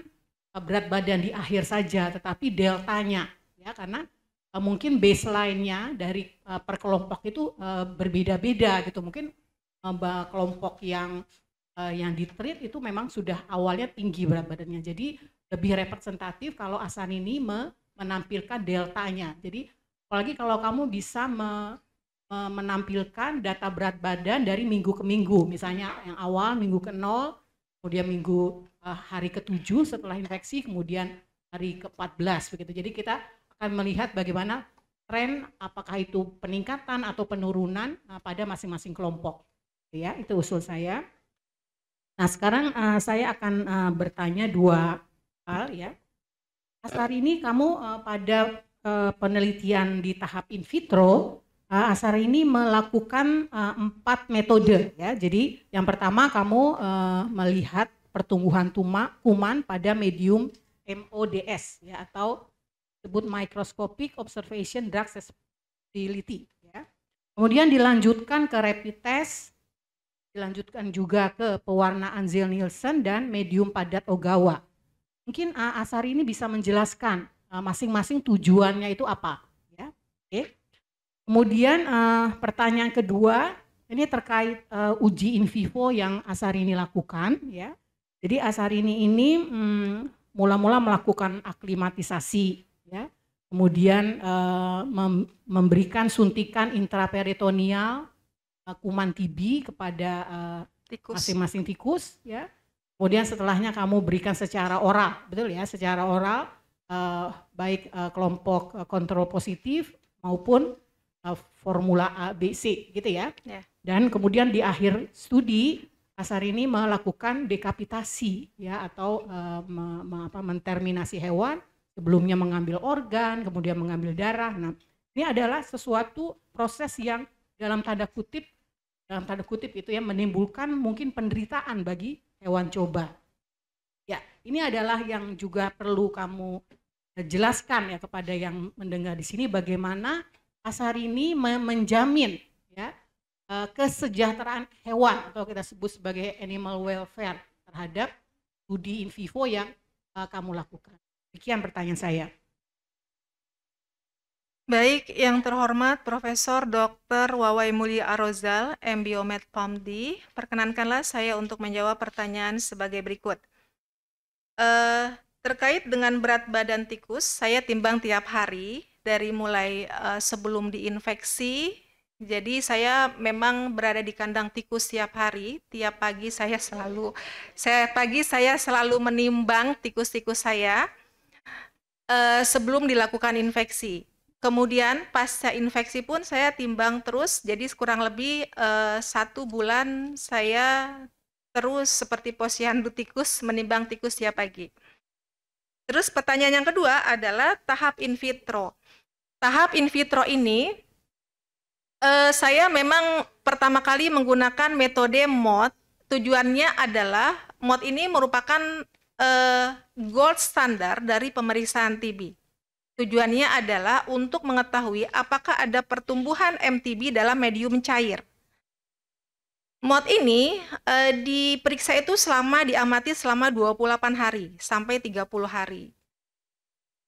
berat badan di akhir saja, tetapi deltanya ya, karena mungkin baseline-nya dari per kelompok itu berbeda-beda gitu. Mungkin kelompok yang di-treat itu memang sudah awalnya tinggi berat badannya. Jadi lebih representatif kalau Asan ini menampilkan deltanya. Jadi apalagi kalau kamu bisa menampilkan data berat badan dari minggu ke minggu. Misalnya yang awal minggu ke-0, kemudian minggu hari ke-7 setelah infeksi, kemudian hari ke-14 begitu. Jadi kita akan melihat bagaimana tren apakah itu peningkatan atau penurunan pada masing-masing kelompok. Ya, itu usul saya. Nah, sekarang saya akan bertanya dua hal ya. Asari ini kamu pada penelitian di tahap in vitro, Asari ini melakukan 4 metode ya. Jadi yang pertama kamu melihat pertumbuhan kuman pada medium MODS ya, atau disebut microscopic observation drug susceptibility ya. Kemudian dilanjutkan ke rapid test, dilanjutkan juga ke pewarnaan Zell-Nielsen dan medium padat Ogawa. Mungkin Asari ini bisa menjelaskan masing-masing tujuannya itu apa ya. Oke. Kemudian pertanyaan kedua ini terkait uji in vivo yang Asari ini lakukan ya. Jadi Asari ini mula-mula melakukan aklimatisasi ya. Kemudian memberikan suntikan intraperitoneal kuman TB kepada Tikus. masing-masing tikus, ya. Kemudian setelahnya kamu berikan secara oral, betul ya, secara oral, baik kelompok kontrol positif maupun formula A, B, C, gitu ya. Ya. Dan kemudian di akhir studi Passarini melakukan dekapitasi, ya, atau menterminasi hewan, sebelumnya mengambil organ, kemudian mengambil darah. Nah, ini adalah sesuatu proses yang dalam tanda kutip itu ya menimbulkan mungkin penderitaan bagi hewan coba. Ya, ini adalah yang juga perlu kamu jelaskan ya kepada yang mendengar di sini, bagaimana Passarini menjamin ya kesejahteraan hewan atau kita sebut sebagai animal welfare terhadap studi in vivo yang kamu lakukan. Sekian pertanyaan saya. Baik, yang terhormat Profesor Dr. Wawai Mulia Arozal, MBiomed PharmD, perkenankanlah saya untuk menjawab pertanyaan sebagai berikut. Terkait dengan berat badan tikus, saya timbang tiap hari dari mulai sebelum diinfeksi. Jadi saya memang berada di kandang tikus tiap hari. Tiap pagi saya selalu menimbang tikus-tikus saya sebelum dilakukan infeksi. Kemudian pasca infeksi pun saya timbang terus, jadi kurang lebih 1 bulan saya terus seperti posyandu tikus menimbang tikus tiap pagi. Terus pertanyaan yang kedua adalah tahap in vitro. Tahap in vitro ini saya memang pertama kali menggunakan metode MOD. Tujuannya adalah MOD ini merupakan gold standar dari pemeriksaan TB. Tujuannya adalah untuk mengetahui apakah ada pertumbuhan MTB dalam medium cair. MOD ini diperiksa itu diamati selama 28 hari sampai 30 hari.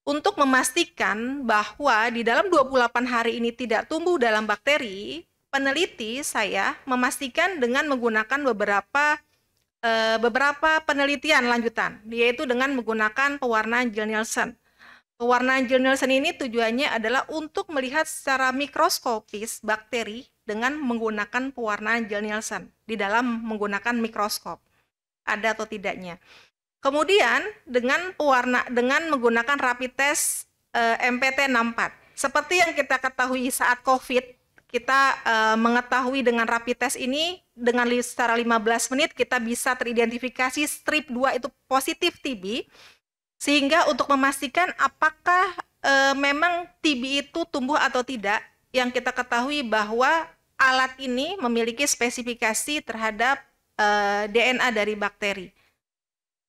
Untuk memastikan bahwa di dalam 28 hari ini tidak tumbuh dalam bakteri, peneliti saya memastikan dengan menggunakan beberapa penelitian lanjutan, yaitu dengan menggunakan pewarna gel Nielsen. Pewarna gel Nielsen ini tujuannya adalah untuk melihat secara mikroskopis bakteri dengan menggunakan pewarna gel Nielsen di dalam menggunakan mikroskop. Ada atau tidaknya. Kemudian dengan menggunakan rapid test MPT64. Seperti yang kita ketahui saat COVID, kita mengetahui dengan rapid test ini dengan secara 15 menit kita bisa teridentifikasi strip 2 itu positif TB. Sehingga untuk memastikan apakah memang TB itu tumbuh atau tidak, yang kita ketahui bahwa alat ini memiliki spesifikasi terhadap DNA dari bakteri.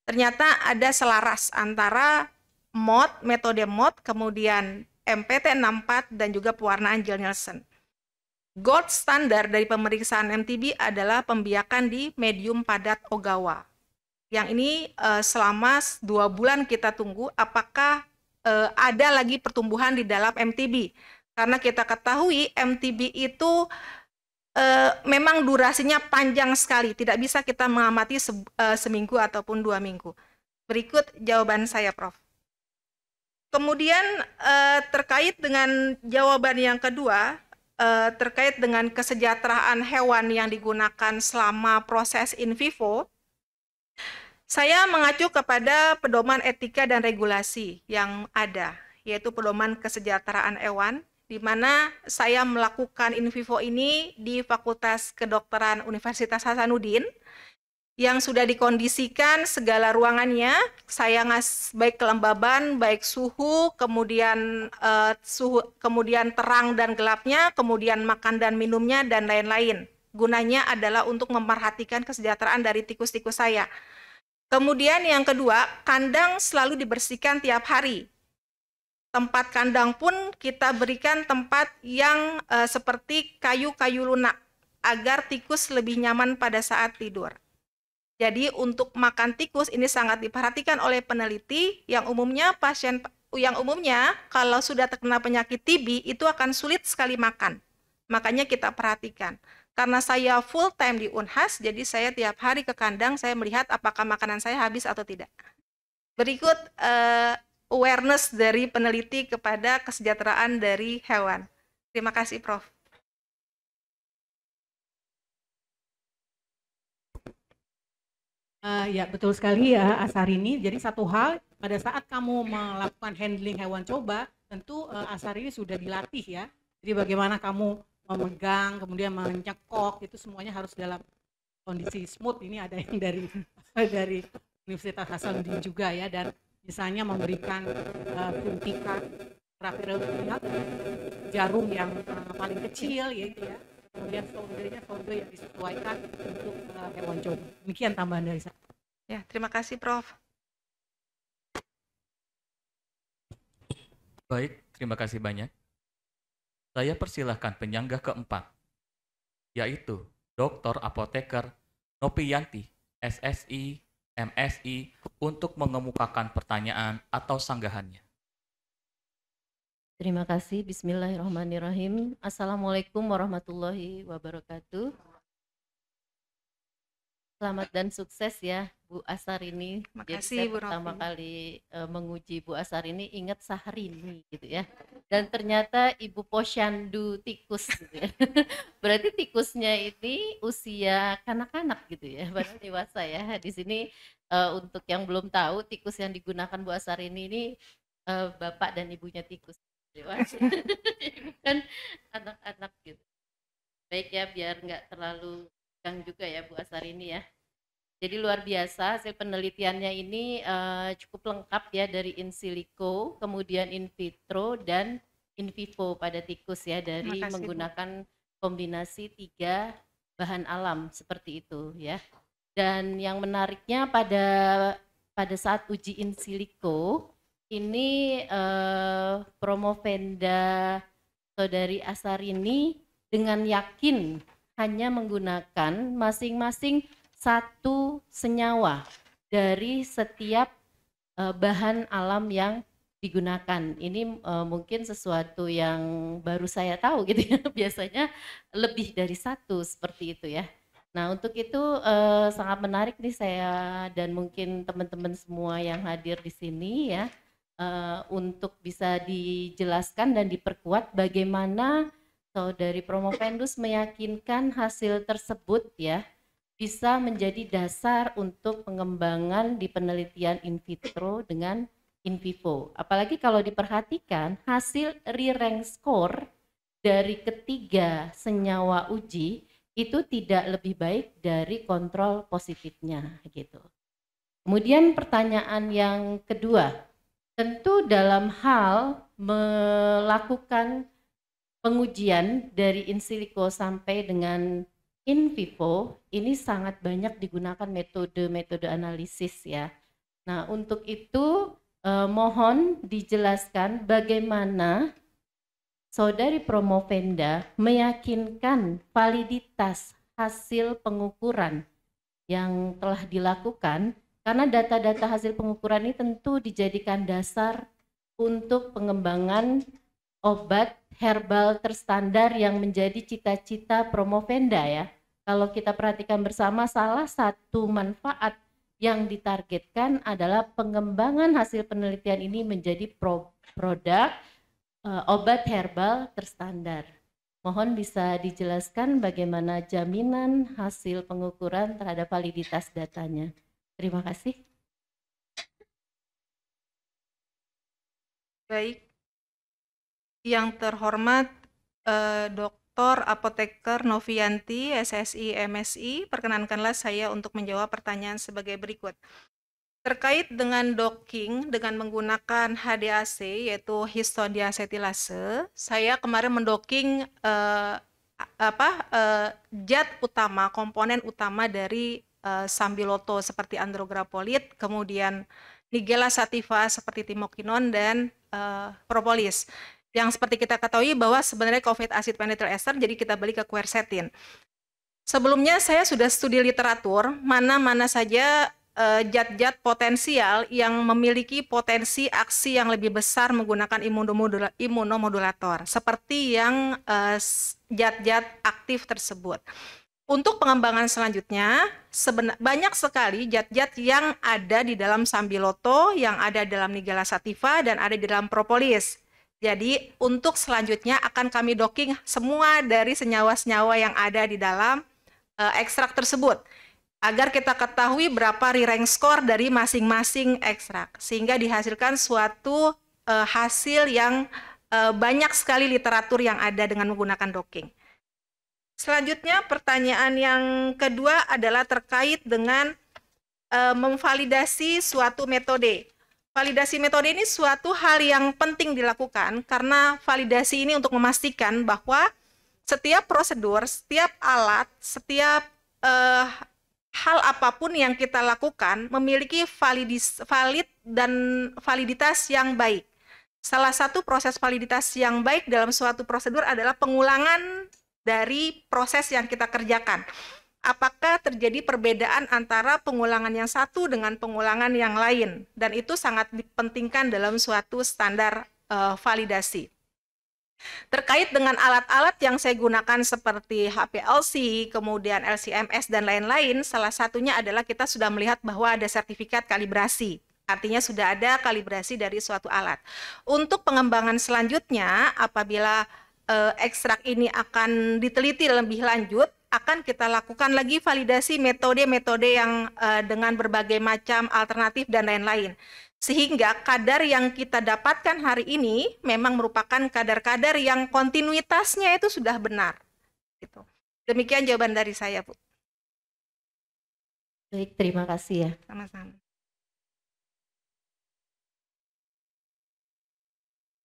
Ternyata ada selaras antara metode MOD, kemudian MPT64 dan juga pewarnaan gel Nielsen. Gold standar dari pemeriksaan MTB adalah pembiakan di medium padat Ogawa. Yang ini selama 2 bulan kita tunggu apakah ada lagi pertumbuhan di dalam MTB. Karena kita ketahui MTB itu memang durasinya panjang sekali, tidak bisa kita mengamati seminggu ataupun 2 minggu. Berikut jawaban saya, Prof. Kemudian terkait dengan jawaban yang kedua, terkait dengan kesejahteraan hewan yang digunakan selama proses in vivo, saya mengacu kepada pedoman etika dan regulasi yang ada, yaitu pedoman kesejahteraan hewan, di mana saya melakukan in vivo ini di Fakultas Kedokteran Universitas Hasanuddin, yang sudah dikondisikan segala ruangannya, saya baik kelembaban, baik suhu, kemudian terang dan gelapnya, kemudian makan dan minumnya, dan lain-lain. Gunanya adalah untuk memperhatikan kesejahteraan dari tikus-tikus saya. Kemudian yang kedua, kandang selalu dibersihkan tiap hari. Tempat kandang pun kita berikan tempat yang seperti kayu-kayu lunak agar tikus lebih nyaman pada saat tidur. Jadi untuk makan tikus ini sangat diperhatikan oleh peneliti yang umumnya kalau sudah terkena penyakit TB itu akan sulit sekali makan. Makanya kita perhatikan. Karena saya full time di Unhas, jadi saya tiap hari ke kandang, saya melihat apakah makanan saya habis atau tidak. Berikut awareness dari peneliti kepada kesejahteraan dari hewan. Terima kasih, Prof. Ya betul sekali ya Asarini. Jadi satu hal pada saat kamu melakukan handling hewan coba, tentu Asarini sudah dilatih ya. Jadi bagaimana kamu memegang, kemudian mencekok, itu semuanya harus dalam kondisi smooth. Ini ada yang dari dari Universitas Hasanuddin juga ya, dan misalnya memberikan suntikan intraperitoneal jarum yang paling kecil yaitu ya. Kemudian solder yang disesuaikan untuk hewan coba. Demikian tambahan dari saya. Ya, terima kasih Prof. Baik, terima kasih banyak. Saya persilahkan penyanggah keempat, yaitu Dr. Apoteker Noviyanti, SSI, MSI, untuk mengemukakan pertanyaan atau sanggahannya. Terima kasih. Bismillahirrahmanirrahim. Assalamualaikum warahmatullahi wabarakatuh. Selamat dan sukses ya Bu Asarini. Jadi Makasih, saya Bu pertama Novi. kali menguji Bu Asarini ingat Saharini gitu ya. Dan ternyata Ibu Posyandu tikus gitu ya. Berarti tikusnya ini usia kanak-kanak gitu ya, baru dewasa ya. Di sini untuk yang belum tahu, tikus yang digunakan Bu Asarini ini bapak dan ibunya tikus dewasa. Bukan anak-anak gitu. Baik ya, biar nggak terlalu tegang juga ya Bu Asarini ya. Jadi luar biasa hasil penelitiannya ini cukup lengkap ya, dari in silico, kemudian in vitro dan in vivo pada tikus ya, dari Terima kasih, Bu. menggunakan kombinasi 3 bahan alam seperti itu ya. Dan yang menariknya pada saat uji in silico ini Promovenda Saudari Asarini dengan yakin hanya menggunakan masing-masing 1 senyawa dari setiap bahan alam yang digunakan. Ini mungkin sesuatu yang baru saya tahu gitu ya. Biasanya lebih dari 1 seperti itu ya. Nah, untuk itu sangat menarik nih saya dan mungkin teman-teman semua yang hadir di sini ya, untuk bisa dijelaskan dan diperkuat bagaimana Saudari Promovendus meyakinkan hasil tersebut ya bisa menjadi dasar untuk pengembangan di penelitian in vitro dengan in vivo. Apalagi kalau diperhatikan hasil re-rank score dari ketiga senyawa uji itu tidak lebih baik dari kontrol positifnya gitu. Kemudian pertanyaan yang kedua, tentu dalam hal melakukan pengujian dari in silico sampai dengan in vivo ini sangat banyak digunakan metode-metode analisis ya. Nah, untuk itu mohon dijelaskan bagaimana Saudari Promovenda meyakinkan validitas hasil pengukuran yang telah dilakukan, karena data-data hasil pengukuran ini tentu dijadikan dasar untuk pengembangan obat herbal terstandar yang menjadi cita-cita Promovenda ya. Kalau kita perhatikan bersama, salah satu manfaat yang ditargetkan adalah pengembangan hasil penelitian ini menjadi produk obat herbal terstandar. Mohon bisa dijelaskan bagaimana jaminan hasil pengukuran terhadap validitas datanya. Terima kasih. Baik. Yang terhormat Dr. Apoteker Noviyanti, SSI, MSI, perkenankanlah saya untuk menjawab pertanyaan sebagai berikut. Terkait dengan docking dengan menggunakan HDAC, yaitu histodiasetilase, saya kemarin mendocking zat utama, komponen utama dari sambiloto seperti andrograpolit, kemudian Nigella sativa seperti timokinon dan propolis. Yang seperti kita ketahui bahwa sebenarnya COVID acid penetral ester, jadi kita balik ke quercetin. Sebelumnya saya sudah studi literatur mana-mana saja zat-zat potensial yang memiliki potensi aksi yang lebih besar menggunakan imunomodulator seperti yang zat-zat aktif tersebut. Untuk pengembangan selanjutnya, banyak sekali zat-zat yang ada di dalam sambiloto, yang ada dalam Nigella sativa, dan ada di dalam propolis. Jadi untuk selanjutnya akan kami docking semua dari senyawa-senyawa yang ada di dalam ekstrak tersebut. agar kita ketahui berapa re-rank score dari masing-masing ekstrak, sehingga dihasilkan suatu hasil yang banyak sekali literatur yang ada dengan menggunakan docking. Selanjutnya, pertanyaan yang kedua adalah terkait dengan memvalidasi suatu metode. Validasi metode ini suatu hal yang penting dilakukan karena validasi ini untuk memastikan bahwa setiap prosedur, setiap alat, setiap hal apapun yang kita lakukan memiliki valid dan validitas yang baik. Salah satu proses validitas yang baik dalam suatu prosedur adalah pengulangan dari proses yang kita kerjakan. Apakah terjadi perbedaan antara pengulangan yang satu dengan pengulangan yang lain, dan itu sangat dipentingkan dalam suatu standar validasi. Terkait dengan alat-alat yang saya gunakan seperti HPLC, kemudian LCMS dan lain-lain, salah satunya adalah kita sudah melihat bahwa ada sertifikat kalibrasi. Artinya sudah ada kalibrasi dari suatu alat. Untuk pengembangan selanjutnya, apabila ekstrak ini akan diteliti lebih lanjut, akan kita lakukan lagi validasi metode-metode yang dengan berbagai macam alternatif dan lain-lain. Sehingga kadar yang kita dapatkan hari ini memang merupakan kadar-kadar yang kontinuitasnya itu sudah benar. Gitu. Demikian jawaban dari saya, Bu. Baik, terima kasih ya. Sama-sama.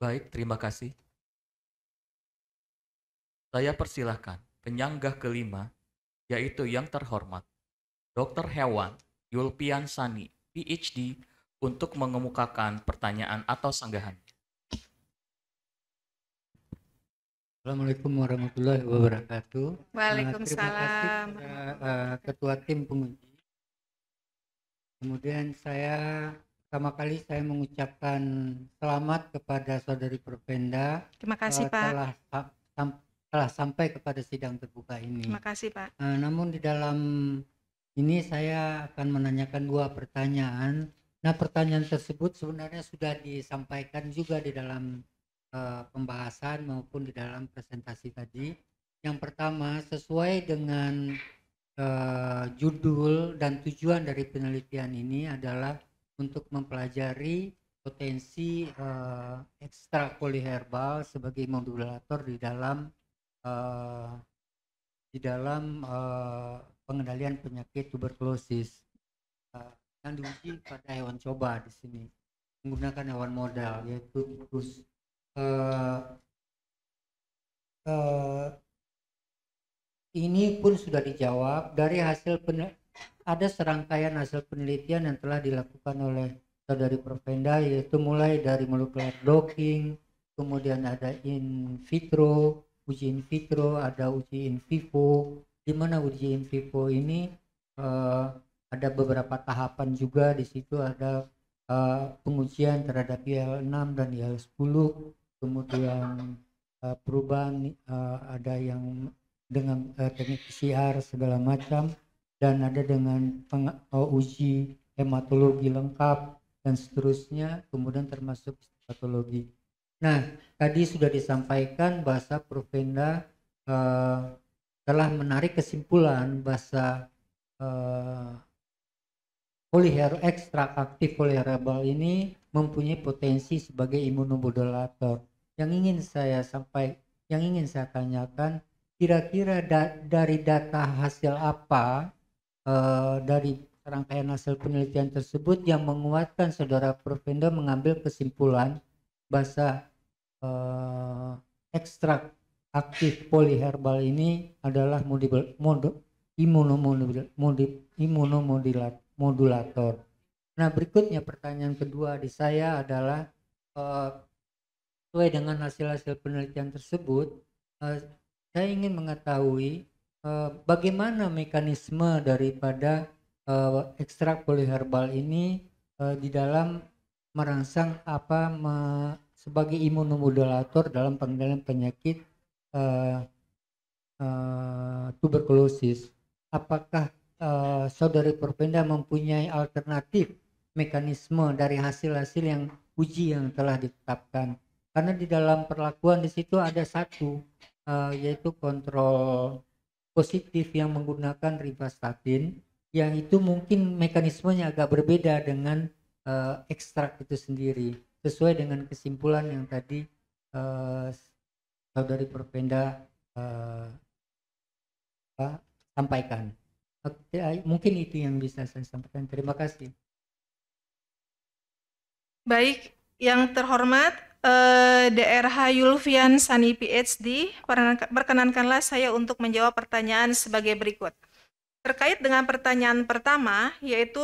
Baik, terima kasih. Saya persilahkan penyanggah kelima, yaitu yang terhormat Dr. Hewan Yulpian Sani, PhD, untuk mengemukakan pertanyaan atau sanggahan. Assalamualaikum warahmatullahi wabarakatuh. Waalaikumsalam. Terima kasih kepada Ketua Tim Penguji. Kemudian pertama kali saya mengucapkan selamat kepada Saudari Propenda. Terima kasih, Pak. Telah sampai kepada sidang terbuka ini. Terima kasih, Pak. Namun di dalam ini saya akan menanyakan dua pertanyaan. Nah, pertanyaan tersebut sebenarnya sudah disampaikan juga di dalam pembahasan maupun di dalam presentasi tadi. Yang pertama, sesuai dengan judul dan tujuan dari penelitian ini adalah untuk mempelajari potensi ekstrak poliherbal sebagai modulator di dalam pengendalian penyakit tuberkulosis yang diuji pada hewan coba di sini menggunakan hewan modal yaitu tikus. Ini pun sudah dijawab dari ada serangkaian hasil penelitian yang telah dilakukan oleh Saudari Propenda, yaitu mulai dari molecular docking, kemudian ada uji in vitro, ada uji in vivo, di mana uji in vivo ini ada beberapa tahapan juga. Di situ ada pengujian terhadap IL-6 dan IL-10, kemudian perubahan ada yang dengan teknik PCR segala macam, dan ada dengan uji hematologi lengkap dan seterusnya, kemudian termasuk patologi. Nah, tadi sudah disampaikan bahwa Propenda telah menarik kesimpulan bahwa ekstrak aktif poliherbal ini mempunyai potensi sebagai imunomodulator. Yang ingin saya tanyakan, kira-kira dari data hasil apa dari rangkaian hasil penelitian tersebut yang menguatkan Saudara Propenda mengambil kesimpulan bahwa ekstrak aktif poliherbal ini adalah imunomodulator. Nah, berikutnya pertanyaan kedua di saya adalah sesuai dengan hasil-hasil penelitian tersebut, saya ingin mengetahui bagaimana mekanisme daripada ekstrak poliherbal ini di dalam merangsang sebagai imunomodulator dalam pengendalian penyakit tuberkulosis. Apakah Saudari Propenda mempunyai alternatif mekanisme dari hasil-hasil yang uji yang telah ditetapkan? Karena di dalam perlakuan di situ ada satu yaitu kontrol positif yang menggunakan rivastatin, yang itu mungkin mekanismenya agak berbeda dengan ekstrak itu sendiri, sesuai dengan kesimpulan yang tadi Saudari Profenda sampaikan. Mungkin itu yang bisa saya sampaikan. Terima kasih. Baik, yang terhormat DRH Yulfian Sani PhD, perkenankanlah saya untuk menjawab pertanyaan sebagai berikut. Terkait dengan pertanyaan pertama, yaitu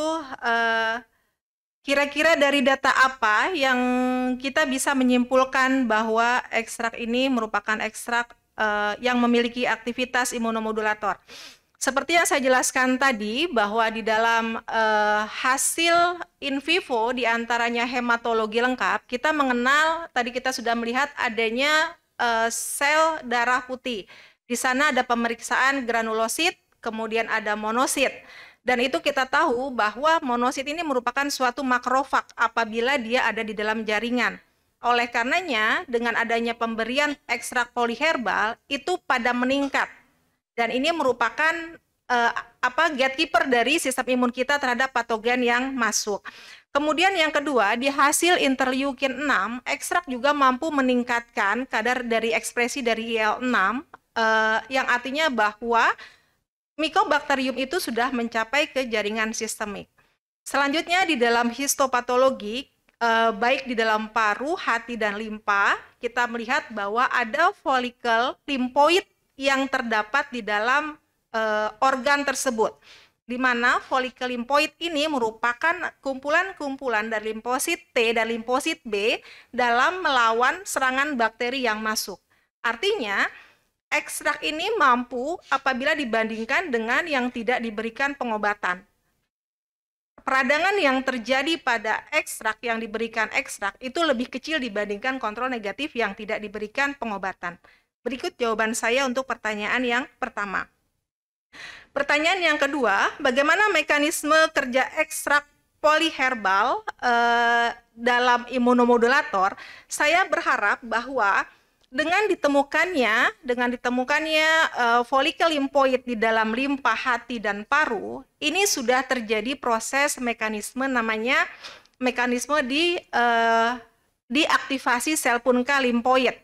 kira-kira dari data apa yang kita bisa menyimpulkan bahwa ekstrak ini merupakan ekstrak yang memiliki aktivitas imunomodulator. Seperti yang saya jelaskan tadi, bahwa di dalam hasil in vivo diantaranya hematologi lengkap, kita mengenal, tadi kita sudah melihat adanya sel darah putih. Di sana ada pemeriksaan granulosit, kemudian ada monosit. Dan itu kita tahu bahwa monosit ini merupakan suatu makrofag apabila dia ada di dalam jaringan. Oleh karenanya, dengan adanya pemberian ekstrak poliherbal, itu pada meningkat. Dan ini merupakan gatekeeper dari sistem imun kita terhadap patogen yang masuk. Kemudian yang kedua, di hasil interleukin 6, ekstrak juga mampu meningkatkan kadar dari ekspresi dari IL-6, yang artinya bahwa Mycobacterium itu sudah mencapai ke jaringan sistemik. Selanjutnya di dalam histopatologi, baik di dalam paru, hati, dan limpa, kita melihat bahwa ada folikel limfoid yang terdapat di dalam organ tersebut, di mana folikel limfoid ini merupakan kumpulan-kumpulan dari limfosit T dan limfosit B dalam melawan serangan bakteri yang masuk. Artinya, ekstrak ini mampu apabila dibandingkan dengan yang tidak diberikan pengobatan. Peradangan yang terjadi pada ekstrak yang diberikan ekstrak itu lebih kecil dibandingkan kontrol negatif yang tidak diberikan pengobatan. Berikut jawaban saya untuk pertanyaan yang pertama. Pertanyaan yang kedua, bagaimana mekanisme kerja ekstrak poliherbal dalam imunomodulator? Saya berharap bahwa dengan ditemukannya folikel limfoid di dalam limpa, hati, dan paru, ini sudah terjadi proses mekanisme namanya mekanisme diaktifasi sel punka limfoid,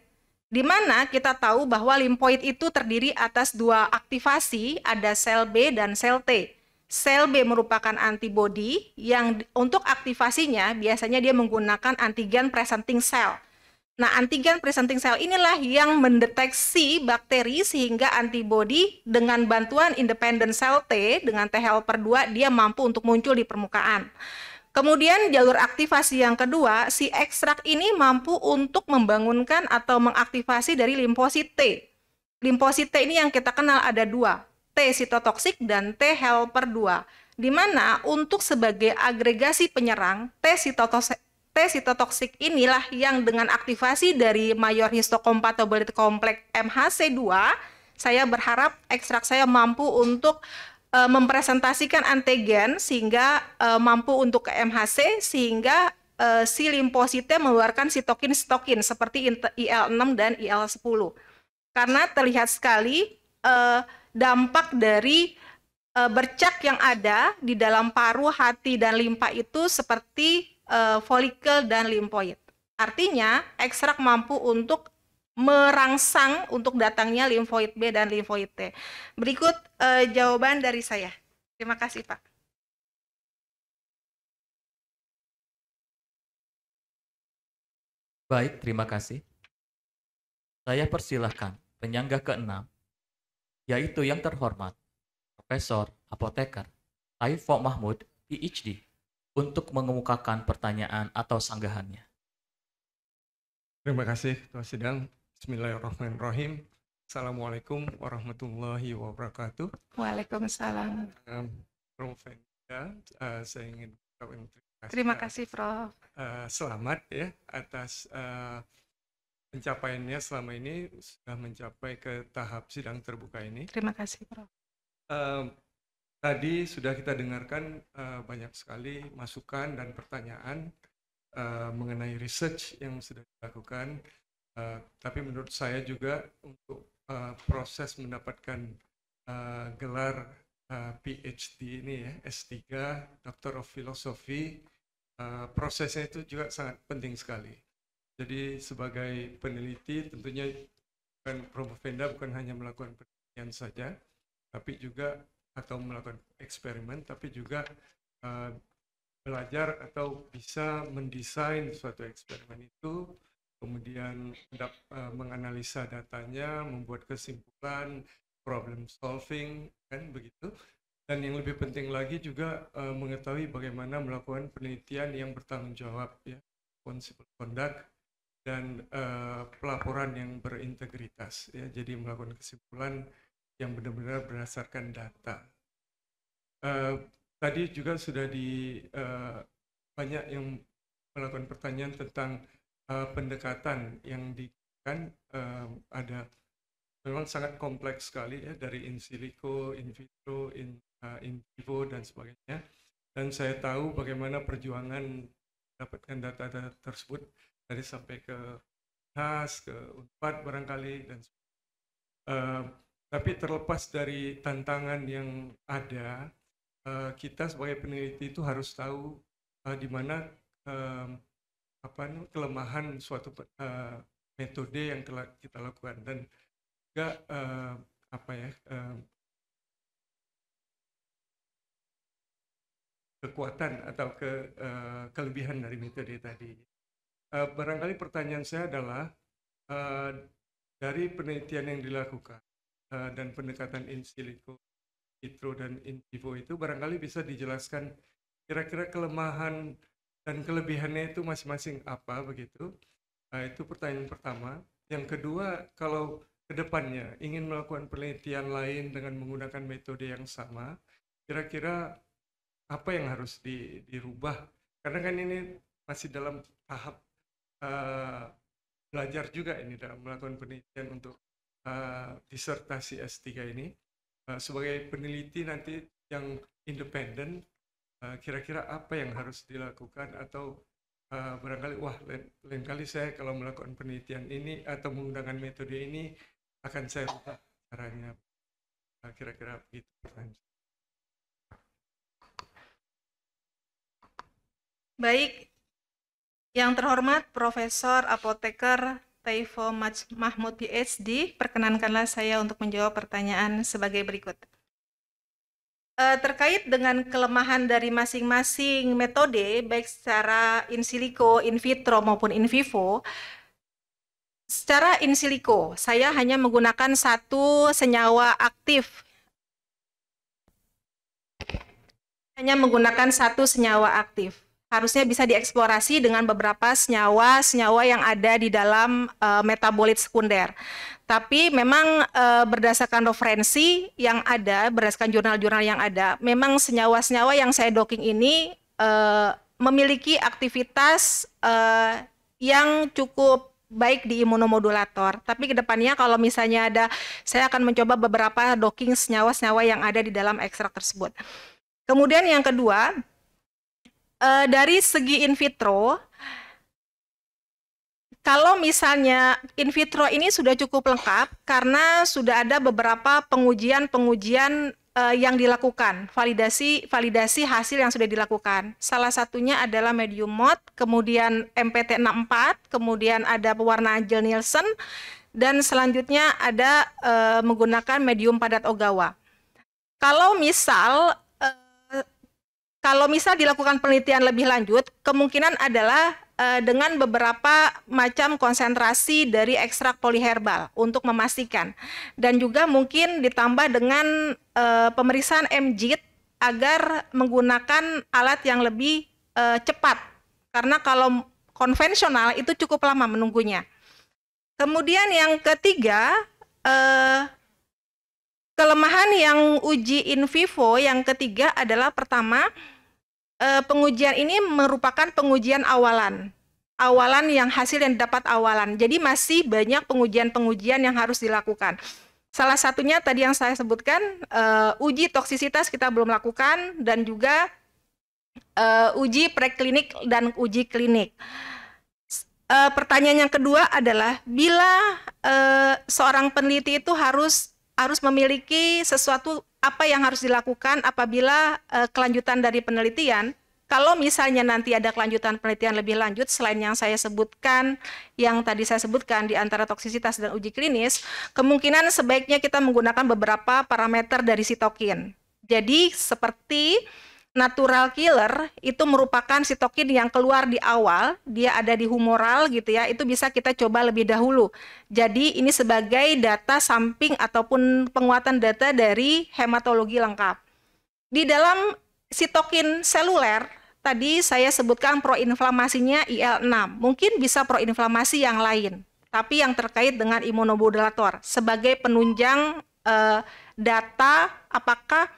di mana kita tahu bahwa limfoid itu terdiri atas dua aktivasi, ada sel B dan sel T. Sel B merupakan antibodi yang untuk aktivasinya biasanya dia menggunakan antigen presenting cell. Nah, antigen presenting cell inilah yang mendeteksi bakteri sehingga antibodi dengan bantuan independent cell T dengan T helper 2 dia mampu untuk muncul di permukaan. Kemudian jalur aktivasi yang kedua, si ekstrak ini mampu untuk membangunkan atau mengaktifasi dari limfosit T. Limfosit T ini yang kita kenal ada dua, T sitotoksik dan T helper 2. Di mana untuk sebagai agregasi penyerang, T sitotoksik inilah yang dengan aktivasi dari mayor histocompatibility complex MHC2, saya berharap ekstrak saya mampu untuk mempresentasikan antigen sehingga mampu untuk ke MHC sehingga si limfositnya mengeluarkan sitokin seperti IL-6 dan IL-10. Karena terlihat sekali dampak dari bercak yang ada di dalam paru, hati, dan limpa itu seperti folikel dan limfoid. Artinya ekstrak mampu untuk merangsang untuk datangnya limfoid B dan limfoid T. Berikut jawaban dari saya. Terima kasih, Pak. Baik, terima kasih. Saya persilahkan penyangga ke-6, yaitu yang terhormat Profesor Apoteker Taifo Mahmud, PhD, untuk mengemukakan pertanyaan atau sanggahannya. Terima kasih, Ketua Sidang. Bismillahirrahmanirrahim. Assalamualaikum warahmatullahi wabarakatuh. Waalaikumsalam. Prof. Fenda, saya ingin terima kasih, Prof. Selamat ya atas pencapaiannya selama ini, sudah mencapai ke tahap sidang terbuka ini. Terima kasih, Prof. Tadi sudah kita dengarkan banyak sekali masukan dan pertanyaan mengenai research yang sudah dilakukan, tapi menurut saya juga untuk proses mendapatkan gelar PhD ini ya, S3, Doctor of Philosophy, prosesnya itu juga sangat penting sekali. Jadi sebagai peneliti tentunya Promofenda bukan hanya melakukan penelitian saja, tapi juga atau melakukan eksperimen, tapi juga belajar atau bisa mendesain suatu eksperimen itu, kemudian menganalisa datanya, membuat kesimpulan, problem solving, kan begitu. Dan yang lebih penting lagi juga mengetahui bagaimana melakukan penelitian yang bertanggung jawab, ya, responsible conduct, dan pelaporan yang berintegritas, ya. Jadi melakukan kesimpulan yang benar-benar berdasarkan data. Tadi juga sudah banyak yang melakukan pertanyaan tentang pendekatan yang digunakan, ada memang sangat kompleks sekali, ya, dari in silico, in vitro, in vivo dan sebagainya. Dan saya tahu bagaimana perjuangan mendapatkan data-data tersebut dari sampai ke NAS, ke Unpad barangkali dan tapi terlepas dari tantangan yang ada, kita sebagai peneliti itu harus tahu di mana kelemahan suatu metode yang telah kita lakukan, dan juga kekuatan atau kelebihan dari metode tadi. Barangkali pertanyaan saya adalah dari penelitian yang dilakukan dan pendekatan in silico, vitro dan in vivo itu barangkali bisa dijelaskan kira-kira kelemahan dan kelebihannya itu masing-masing apa begitu. Itu pertanyaan pertama. Yang kedua, kalau kedepannya ingin melakukan penelitian lain dengan menggunakan metode yang sama, kira-kira apa yang harus dirubah? Karena kan ini masih dalam tahap belajar juga ini dalam melakukan penelitian untuk disertasi S3 ini. Sebagai peneliti nanti yang independen, kira-kira apa yang harus dilakukan, atau barangkali lain kali saya kalau melakukan penelitian ini atau menggunakan metode ini akan saya rubah caranya, kira-kira begitu. Baik, yang terhormat Profesor Apoteker Taifo Mahmud PhD, perkenankanlah saya untuk menjawab pertanyaan sebagai berikut. Terkait dengan kelemahan dari masing-masing metode, baik secara in silico, in vitro maupun in vivo, secara in silico, saya hanya menggunakan satu senyawa aktif. Harusnya bisa dieksplorasi dengan beberapa senyawa yang ada di dalam metabolit sekunder. Tapi memang berdasarkan referensi yang ada, berdasarkan jurnal-jurnal yang ada, memang senyawa-senyawa yang saya docking ini memiliki aktivitas yang cukup baik di imunomodulator. Tapi kedepannya kalau misalnya ada, saya akan mencoba beberapa docking senyawa-senyawa yang ada di dalam ekstrak tersebut. Kemudian yang kedua, dari segi in vitro, kalau misalnya in vitro ini sudah cukup lengkap karena sudah ada beberapa pengujian yang dilakukan, validasi hasil yang sudah dilakukan. Salah satunya adalah medium mode, kemudian MPT64, kemudian ada pewarna Nielsen, dan selanjutnya ada menggunakan medium padat Ogawa. Kalau misal dilakukan penelitian lebih lanjut, kemungkinan adalah dengan beberapa macam konsentrasi dari ekstrak poliherbal untuk memastikan. Dan juga mungkin ditambah dengan pemeriksaan MJIT agar menggunakan alat yang lebih cepat. Karena kalau konvensional itu cukup lama menunggunya. Kemudian yang ketiga, kelemahan yang uji in vivo yang ketiga adalah pertama, pengujian ini merupakan pengujian awalan yang hasil yang didapat awalan. Jadi masih banyak pengujian-pengujian yang harus dilakukan. Salah satunya tadi yang saya sebutkan, uji toksisitas kita belum lakukan, dan juga uji preklinik dan uji klinik. Pertanyaan yang kedua adalah, bila seorang peneliti itu harus memiliki sesuatu apa yang harus dilakukan apabila kelanjutan dari penelitian, kalau misalnya nanti ada kelanjutan penelitian lebih lanjut selain yang saya sebutkan, yang tadi saya sebutkan di antara toksisitas dan uji klinis, kemungkinan sebaiknya kita menggunakan beberapa parameter dari sitokin. Jadi seperti natural killer itu merupakan sitokin yang keluar di awal, dia ada di humoral gitu ya, itu bisa kita coba lebih dahulu. Jadi ini sebagai data samping ataupun penguatan data dari hematologi lengkap. Di dalam sitokin seluler, tadi saya sebutkan proinflamasinya IL-6, mungkin bisa proinflamasi yang lain, tapi yang terkait dengan imunomodulator sebagai penunjang data apakah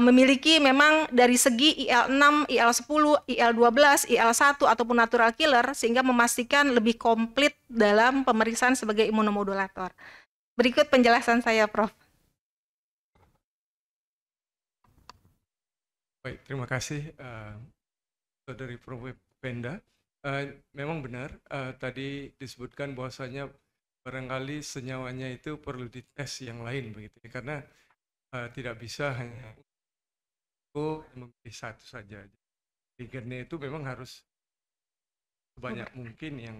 memiliki memang dari segi IL-6, IL-10, IL-12, IL-1 ataupun natural killer sehingga memastikan lebih komplit dalam pemeriksaan sebagai imunomodulator. Berikut penjelasan saya, Prof. Baik, terima kasih Saudari Prof. Penda. Memang benar tadi disebutkan bahwasanya barangkali senyawanya itu perlu dites yang lain begitu ya, karena tidak bisa hanya memilih satu saja. Triggernya itu memang harus sebanyak mungkin yang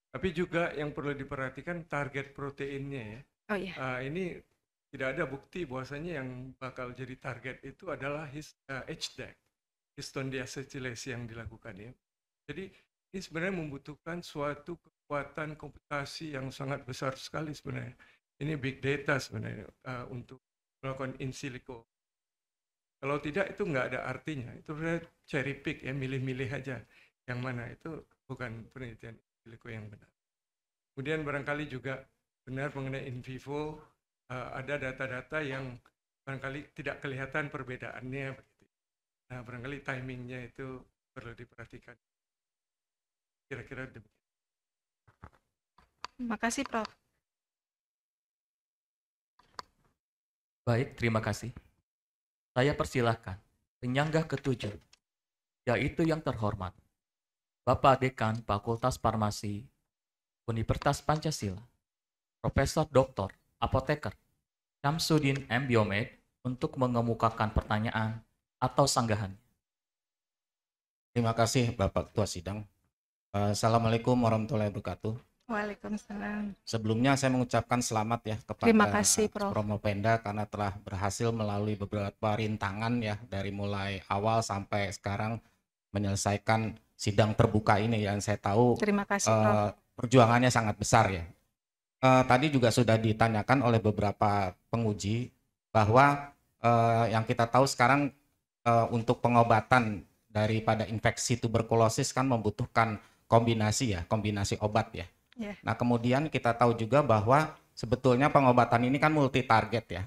tapi juga yang perlu diperhatikan target proteinnya ya. Oh iya. Ini tidak ada bukti bahwasanya yang bakal jadi target itu adalah HDAC, histone deacetylase yang dilakukan ya. Jadi ini sebenarnya membutuhkan suatu kekuatan komputasi yang sangat besar sekali sebenarnya. Ini big data sebenarnya untuk melakukan in silico. Kalau tidak itu nggak ada artinya. Itu sebenarnya cherry pick ya, milih-milih aja yang mana, itu bukan penelitian in silico yang benar. Kemudian barangkali juga benar mengenai in vivo, ada data-data yang barangkali tidak kelihatan perbedaannya. Nah, barangkali timingnya itu perlu diperhatikan. Kira-kira demikian. Terima kasih, Prof. Baik, terima kasih. Saya persilahkan penyanggah ketujuh, yaitu yang terhormat Bapak Dekan Fakultas Farmasi Universitas Pancasila, Profesor Dr. Apoteker Syamsuddin M. Biomed untuk mengemukakan pertanyaan atau sanggahan. Terima kasih Bapak Ketua Sidang. Assalamualaikum warahmatullahi wabarakatuh. Waalaikumsalam. Sebelumnya saya mengucapkan selamat ya kepada Terima kasih, Prof. Promopenda karena telah berhasil melalui beberapa rintangan ya dari mulai awal sampai sekarang menyelesaikan sidang terbuka ini yang saya tahu Terima kasih, Prof. Perjuangannya sangat besar ya. Tadi juga sudah ditanyakan oleh beberapa penguji bahwa yang kita tahu sekarang untuk pengobatan daripada infeksi tuberkulosis kan membutuhkan kombinasi obat ya. Yeah. Nah kemudian kita tahu juga bahwa sebetulnya pengobatan ini kan multi target ya.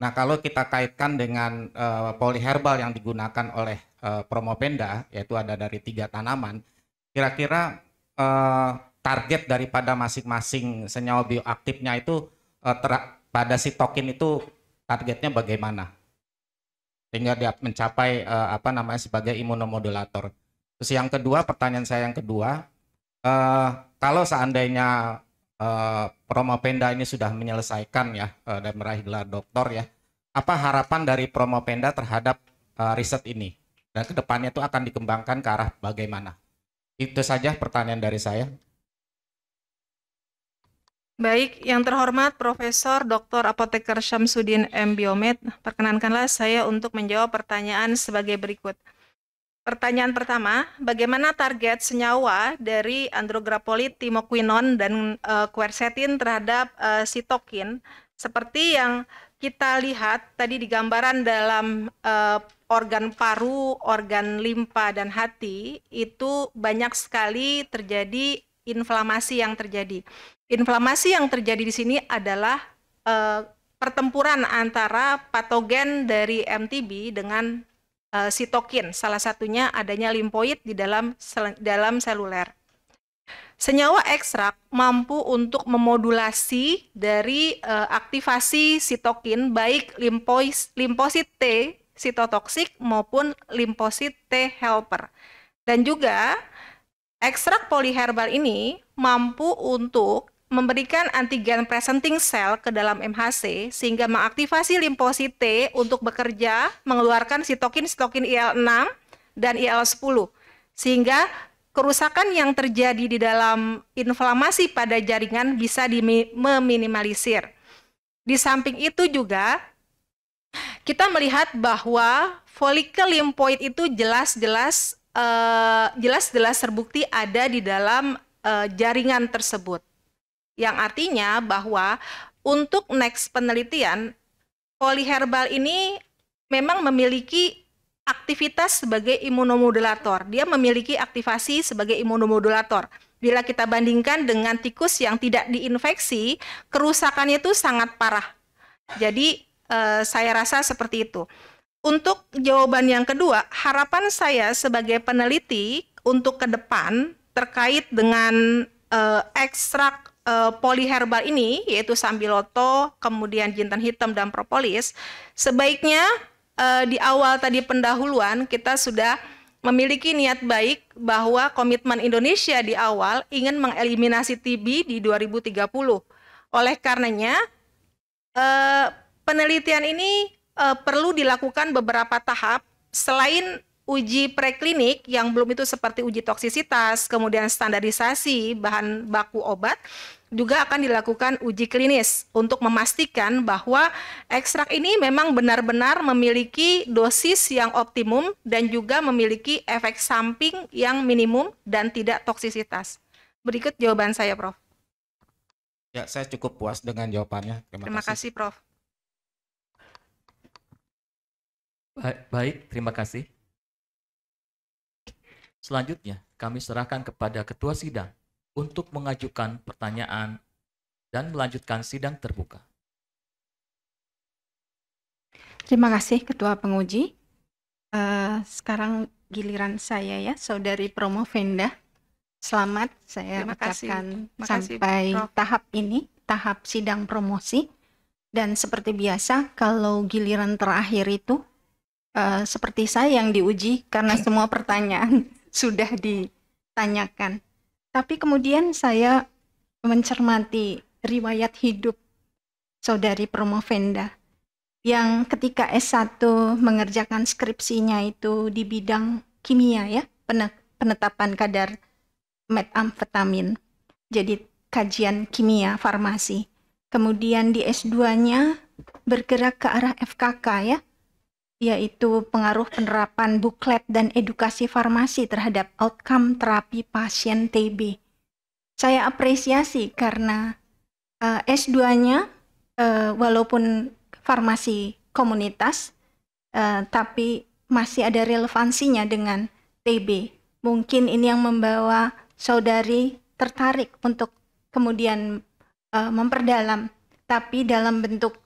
Nah kalau kita kaitkan dengan poliherbal yang digunakan oleh Promopenda, yaitu ada dari 3 tanaman, kira-kira target daripada masing-masing senyawa bioaktifnya itu pada sitokin itu targetnya bagaimana sehingga dia mencapai sebagai imunomodulator. Terus yang kedua, pertanyaan saya yang kedua, kalau seandainya Promopenda ini sudah menyelesaikan ya dan meraih gelar doktor ya, apa harapan dari Promopenda terhadap riset ini dan kedepannya itu akan dikembangkan ke arah bagaimana? Itu saja pertanyaan dari saya. Baik, yang terhormat Profesor Dr. Apoteker Syamsuddin M. Biomed, perkenankanlah saya untuk menjawab pertanyaan sebagai berikut. Pertanyaan pertama, bagaimana target senyawa dari andrograpolit, timoquinon, dan quercetin terhadap sitokin? Seperti yang kita lihat tadi di gambaran dalam organ paru, organ limpa, dan hati, itu banyak sekali terjadi inflamasi yang terjadi. Inflamasi yang terjadi di sini adalah pertempuran antara patogen dari MTB dengan sitokin, salah satunya adanya limfoid di dalam seluler. Senyawa ekstrak mampu untuk memodulasi dari aktivasi sitokin baik limfosit T sitotoksik maupun limfosit T helper. Dan juga ekstrak poliherbal ini mampu untuk memberikan antigen presenting cell ke dalam MHC sehingga mengaktifasi limfosit T untuk bekerja mengeluarkan sitokin IL-6 dan IL-10 sehingga kerusakan yang terjadi di dalam inflamasi pada jaringan bisa meminimalisir. Di samping itu juga kita melihat bahwa folikel limfoid itu jelas-jelas terbukti ada di dalam jaringan tersebut. Yang artinya bahwa untuk next penelitian, polyherbal ini memang memiliki aktivitas sebagai imunomodulator. Dia memiliki aktivasi sebagai imunomodulator. Bila kita bandingkan dengan tikus yang tidak diinfeksi, kerusakannya itu sangat parah. Jadi saya rasa seperti itu. Untuk jawaban yang kedua, harapan saya sebagai peneliti untuk ke depan terkait dengan ekstrak polyherbal ini, yaitu sambiloto, kemudian jintan hitam dan propolis, sebaiknya di awal tadi pendahuluan kita sudah memiliki niat baik bahwa komitmen Indonesia di awal ingin mengeliminasi TB di 2030. Oleh karenanya, penelitian ini perlu dilakukan beberapa tahap selain uji preklinik yang belum itu seperti uji toksisitas, kemudian standarisasi bahan baku obat, juga akan dilakukan uji klinis untuk memastikan bahwa ekstrak ini memang benar-benar memiliki dosis yang optimum dan juga memiliki efek samping yang minimum dan tidak toksisitas. Berikut jawaban saya, Prof. Ya, saya cukup puas dengan jawabannya. Terima kasih, Prof. Baik, terima kasih. Selanjutnya, kami serahkan kepada Ketua Sidang untuk mengajukan pertanyaan dan melanjutkan sidang terbuka. Terima kasih Ketua Penguji. Sekarang giliran saya ya, Saudari Promovenda. Selamat saya ucapkan sampai tahap ini, tahap sidang promosi. Dan seperti biasa, kalau giliran terakhir itu, seperti saya yang diuji karena semua pertanyaan sudah ditanyakan. Tapi kemudian saya mencermati riwayat hidup Saudari Promovenda yang ketika S1 mengerjakan skripsinya itu di bidang kimia ya, penetapan kadar metamfetamin. Jadi kajian kimia farmasi. Kemudian di S2-nya bergerak ke arah FKK ya, yaitu pengaruh penerapan buklet dan edukasi farmasi terhadap outcome terapi pasien TB. Saya apresiasi karena S2-nya walaupun farmasi komunitas, tapi masih ada relevansinya dengan TB. Mungkin ini yang membawa saudari tertarik untuk kemudian memperdalam, tapi dalam bentuk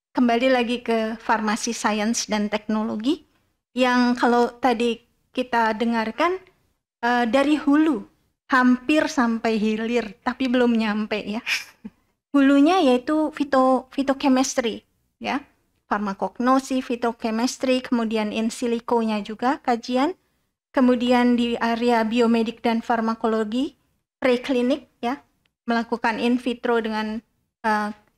kembali lagi ke farmasi sains dan teknologi yang kalau tadi kita dengarkan dari hulu hampir sampai hilir tapi belum nyampe ya. Hulunya yaitu phytochemistry ya, farmakognosi, phytochemistry, kemudian in silico-nya juga kajian, kemudian di area biomedik dan farmakologi preklinik ya, melakukan in vitro dengan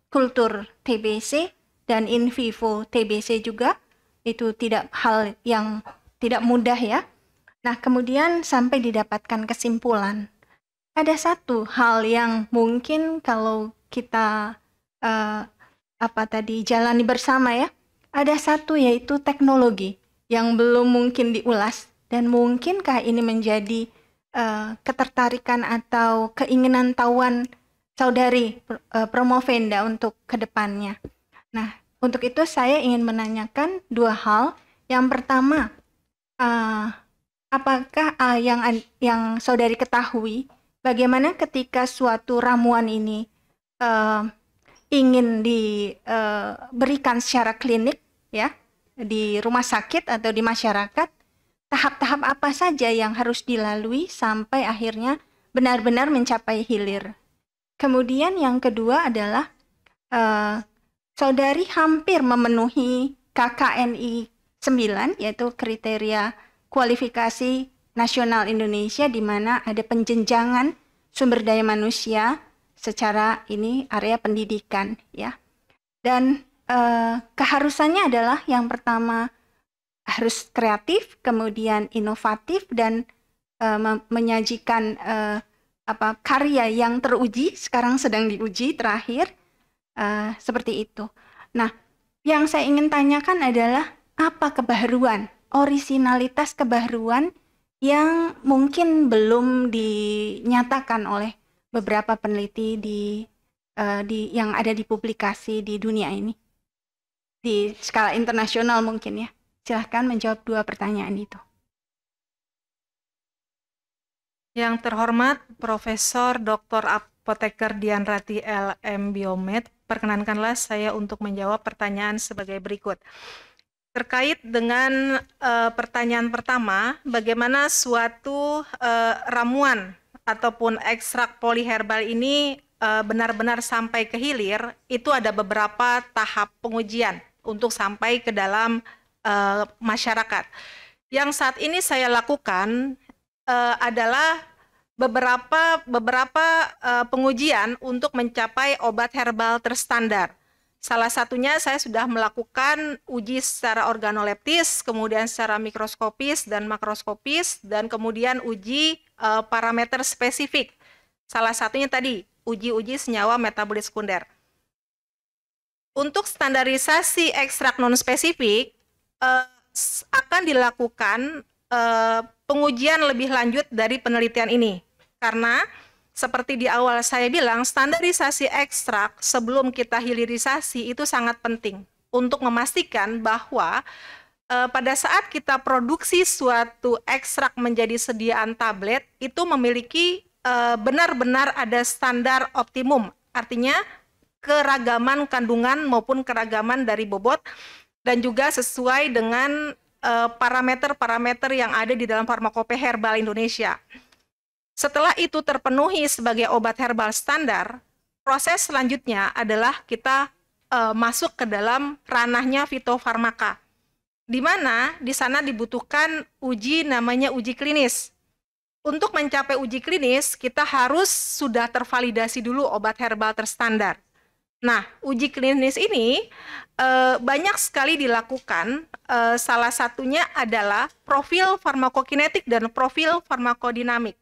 kultur TBC dan in vivo TBC juga, itu tidak hal yang tidak mudah ya. Nah kemudian sampai didapatkan kesimpulan. Ada satu hal yang mungkin kalau kita jalani bersama ya, ada satu yaitu teknologi yang belum mungkin diulas dan mungkinkah ini menjadi ketertarikan atau keinginan tahuan saudari Promovenda untuk kedepannya. Nah, untuk itu saya ingin menanyakan dua hal. Yang pertama, apakah yang saudari ketahui bagaimana ketika suatu ramuan ini ingin diberikan secara klinik ya di rumah sakit atau di masyarakat, tahap-tahap apa saja yang harus dilalui sampai akhirnya benar-benar mencapai hilir. Kemudian yang kedua adalah saudari hampir memenuhi KKNI 9, yaitu kriteria kualifikasi nasional Indonesia, di mana ada penjenjangan sumber daya manusia secara ini area pendidikan ya. Dan keharusannya adalah yang pertama harus kreatif, kemudian inovatif dan menyajikan karya yang teruji, sekarang sedang diuji terakhir, seperti itu. Nah, yang saya ingin tanyakan adalah apa kebaharuan, orisinalitas kebaharuan yang mungkin belum dinyatakan oleh beberapa peneliti yang ada di publikasi di dunia ini, di skala internasional mungkin ya. Silahkan menjawab dua pertanyaan itu. Yang terhormat Profesor Dr. Apoteker Dian Rati LM Biomed, perkenankanlah saya untuk menjawab pertanyaan sebagai berikut. Terkait dengan pertanyaan pertama, bagaimana suatu ramuan ataupun ekstrak poliherbal ini benar-benar sampai ke hilir, itu ada beberapa tahap pengujian untuk sampai ke dalam masyarakat. Yang saat ini saya lakukan adalah beberapa pengujian untuk mencapai obat herbal terstandar. Salah satunya saya sudah melakukan uji secara organoleptis, kemudian secara mikroskopis dan makroskopis, dan kemudian uji parameter spesifik. Salah satunya tadi, uji senyawa metabolit sekunder. Untuk standarisasi ekstrak non-spesifik, akan dilakukan pengujian lebih lanjut dari penelitian ini. Karena seperti di awal saya bilang, standarisasi ekstrak sebelum kita hilirisasi itu sangat penting untuk memastikan bahwa pada saat kita produksi suatu ekstrak menjadi sediaan tablet, itu memiliki benar-benar ada standar optimum. Artinya keragaman kandungan maupun keragaman dari bobot dan juga sesuai dengan parameter-parameter yang ada di dalam Farmakopeia Herbal Indonesia. Setelah itu terpenuhi sebagai obat herbal standar, proses selanjutnya adalah kita masuk ke dalam ranahnya fitofarmaka, di mana di sana dibutuhkan uji namanya uji klinis. Untuk mencapai uji klinis, kita harus sudah tervalidasi dulu obat herbal terstandar. Nah, uji klinis ini banyak sekali dilakukan, salah satunya adalah profil farmakokinetik dan profil farmakodinamik.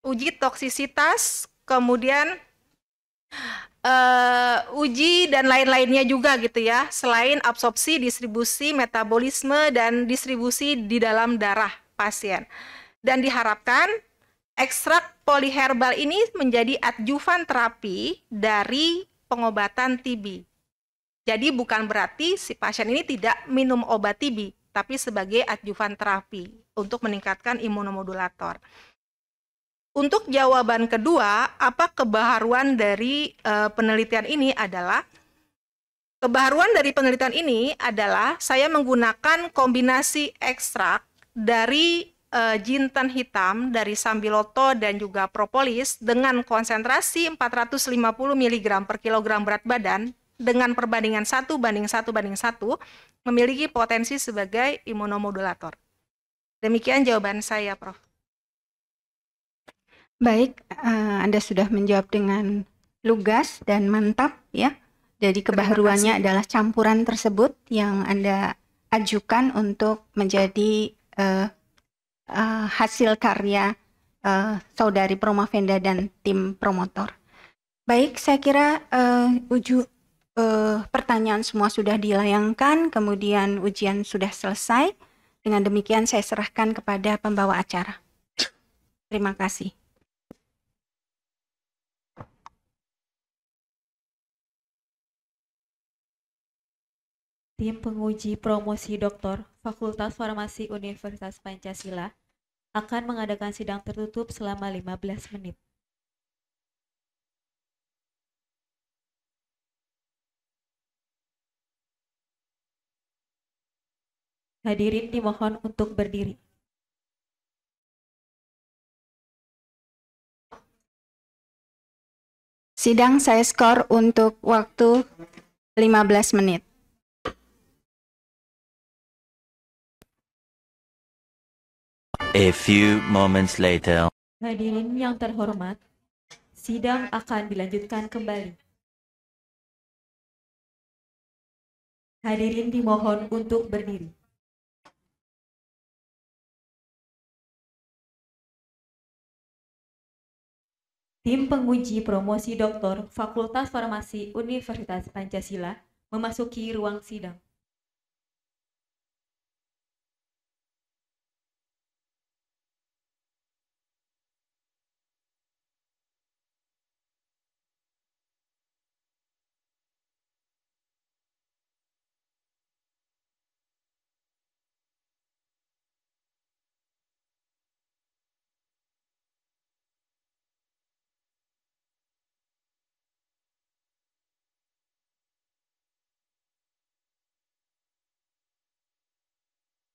Uji toksisitas, kemudian uji dan lain-lainnya juga gitu ya, selain absorpsi, distribusi, metabolisme, dan distribusi di dalam darah pasien. Dan diharapkan ekstrak poliherbal ini menjadi adjuvan terapi dari pengobatan TB. Jadi bukan berarti si pasien ini tidak minum obat TB, tapi sebagai adjuvan terapi untuk meningkatkan imunomodulator. Untuk jawaban kedua, apa kebaharuan dari penelitian ini adalah, kebaharuan dari penelitian ini adalah saya menggunakan kombinasi ekstrak dari jinten hitam, dari sambiloto dan juga propolis dengan konsentrasi 450 mg per kilogram berat badan dengan perbandingan 1:1:1 memiliki potensi sebagai imunomodulator. Demikian jawaban saya, Prof. Baik, Anda sudah menjawab dengan lugas dan mantap ya. Jadi kebaharuannya adalah campuran tersebut yang Anda ajukan untuk menjadi hasil karya saudari Promavenda dan tim promotor. Baik, saya kira pertanyaan semua sudah dilayangkan, kemudian ujian sudah selesai. Dengan demikian saya serahkan kepada pembawa acara. Terima kasih. Tim penguji promosi doktor Fakultas Farmasi Universitas Pancasila akan mengadakan sidang tertutup selama 15 menit. Hadirin dimohon untuk berdiri. Sidang saya skor untuk waktu 15 menit. A few moments later. Hadirin yang terhormat, Sidang akan dilanjutkan kembali. Hadirin dimohon untuk berdiri. Tim penguji promosi doktor Fakultas Farmasi Universitas Pancasila memasuki ruang sidang.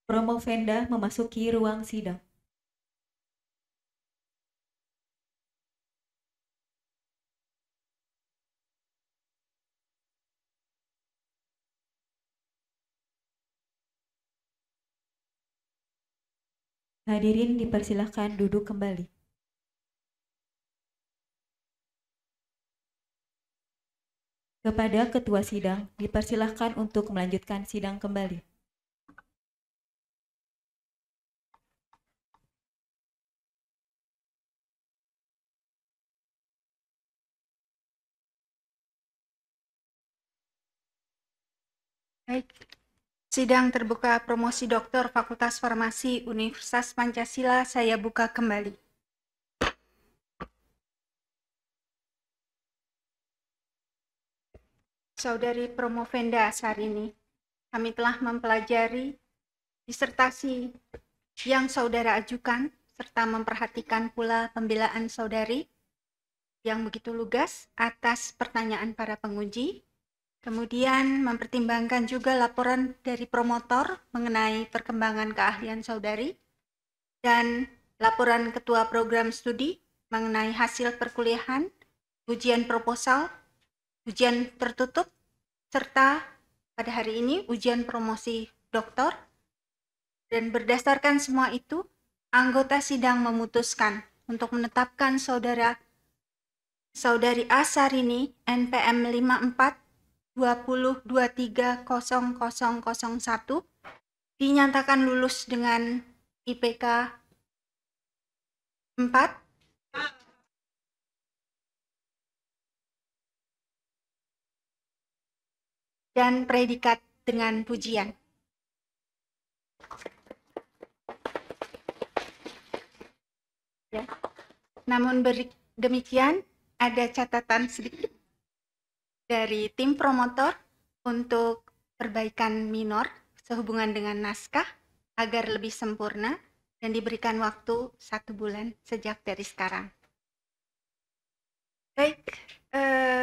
Promovenda memasuki ruang sidang. Hadirin dipersilahkan duduk kembali. Kepada ketua sidang dipersilahkan untuk melanjutkan sidang kembali. Baik, sidang terbuka promosi doktor Fakultas Farmasi Universitas Pancasila saya buka kembali. Saudari Promovenda Sarini, kami telah mempelajari disertasi yang saudara ajukan serta memperhatikan pula pembelaan saudari yang begitu lugas atas pertanyaan para penguji. Kemudian mempertimbangkan juga laporan dari promotor mengenai perkembangan keahlian saudari dan laporan ketua program studi mengenai hasil perkuliahan, ujian proposal, ujian tertutup, serta pada hari ini ujian promosi doktor. Dan berdasarkan semua itu, anggota sidang memutuskan untuk menetapkan saudari A. Sarini NPM 5420230001 dinyatakan lulus dengan IPK 4 dan predikat dengan pujian. Ya. Namun demikian ada catatan sedikit dari tim promotor untuk perbaikan minor sehubungan dengan naskah agar lebih sempurna dan diberikan waktu 1 bulan sejak dari sekarang. Baik,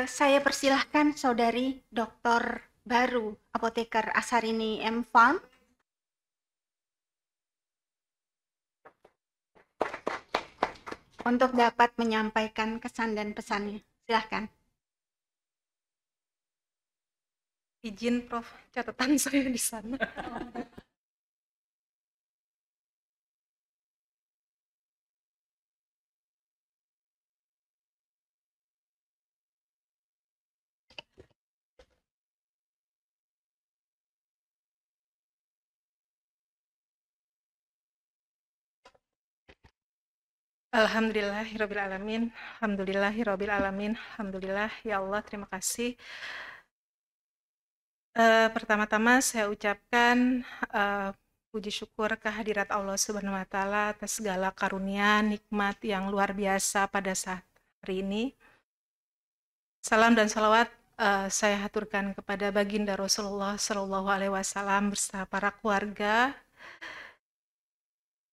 saya persilahkan saudari Dr. Baru Apoteker Asarini M. Farm untuk dapat menyampaikan kesan dan pesannya. Silahkan. Izin Prof, catatan saya di sana. Alhamdulillahirrabbilalamin. Alhamdulillahirrabbilalamin. Alhamdulillah, ya Allah, terima kasih. Pertama-tama saya ucapkan puji syukur kehadirat Allah Subhanahu wa Ta'ala atas segala karunia, nikmat yang luar biasa pada saat hari ini. Salam dan salawat saya haturkan kepada baginda Rasulullah Shallallahu Alaihi Wasallam beserta para keluarga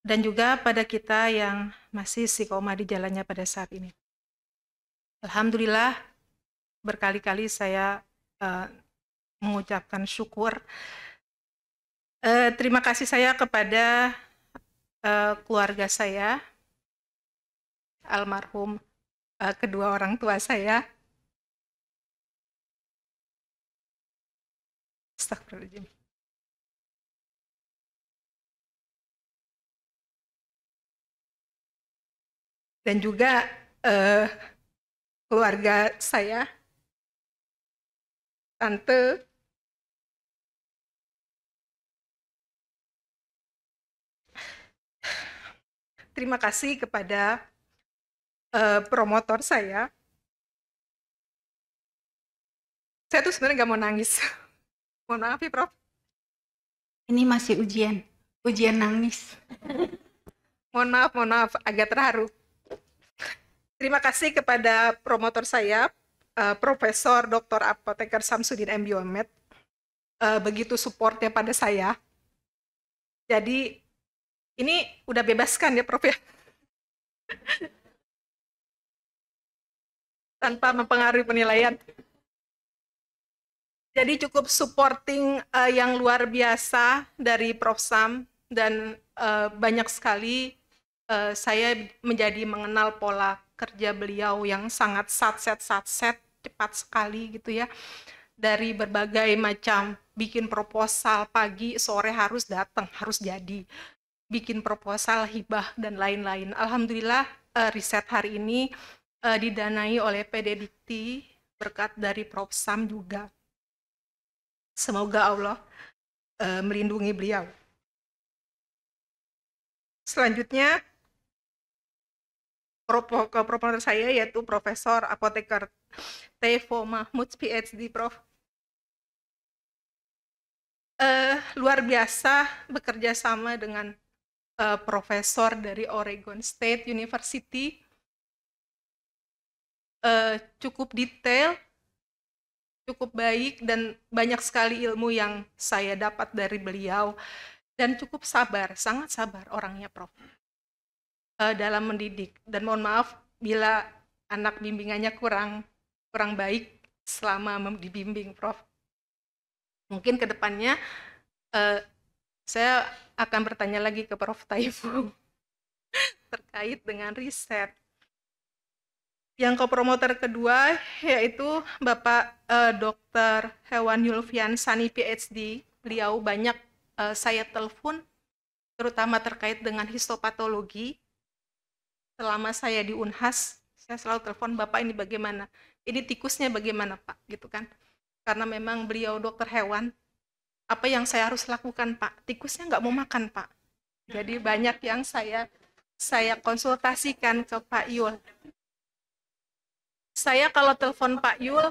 dan juga pada kita yang masih istiqomah di jalannya pada saat ini. Alhamdulillah, berkali-kali saya mengucapkan syukur. Terima kasih saya kepada keluarga saya, almarhum kedua orang tua saya. Astagfirullahaladzim. Dan juga keluarga saya, tante, terima kasih kepada promotor saya. Saya tuh sebenarnya nggak mau nangis. Mohon maaf ya, Prof. Ini masih ujian nangis. Mohon maaf, agak terharu. Terima kasih kepada promotor saya, Profesor Dr. Apoteker Samsudin MBiomed, begitu supportnya pada saya. Jadi ini udah bebaskan ya, Prof ya, tanpa mempengaruhi penilaian. Jadi cukup supporting yang luar biasa dari Prof Sam, dan banyak sekali saya menjadi mengenal pola kerja beliau yang sangat satset, cepat sekali gitu ya. Dari berbagai macam, bikin proposal pagi, sore harus datang, harus jadi. Bikin proposal, hibah, dan lain-lain. Alhamdulillah riset hari ini didanai oleh PD Dikti, berkat dari Prof Sam juga. Semoga Allah melindungi beliau. Selanjutnya, promotor saya yaitu Profesor Apoteker Tefo Mahmud, PhD, Prof. Luar biasa bekerja sama dengan profesor dari Oregon State University. Cukup detail, cukup baik, dan banyak sekali ilmu yang saya dapat dari beliau, dan cukup sabar, sangat sabar orangnya, Prof, dalam mendidik. Dan mohon maaf bila anak bimbingannya kurang baik selama dibimbing, Prof. Mungkin ke depannya saya akan bertanya lagi ke Prof Taifu terkait dengan riset. Yang kopromotor kedua yaitu Bapak Dr. Hewan Yulfian Sani, PhD. Beliau banyak saya telepon, terutama terkait dengan histopatologi. Selama saya di Unhas, saya selalu telepon, Bapak ini bagaimana? Ini tikusnya bagaimana, Pak? Gitu kan? Karena memang beliau dokter hewan. Apa yang saya harus lakukan, Pak? Tikusnya nggak mau makan, Pak. Jadi banyak yang saya konsultasikan ke Pak Yul. Saya kalau telepon Pak Yul,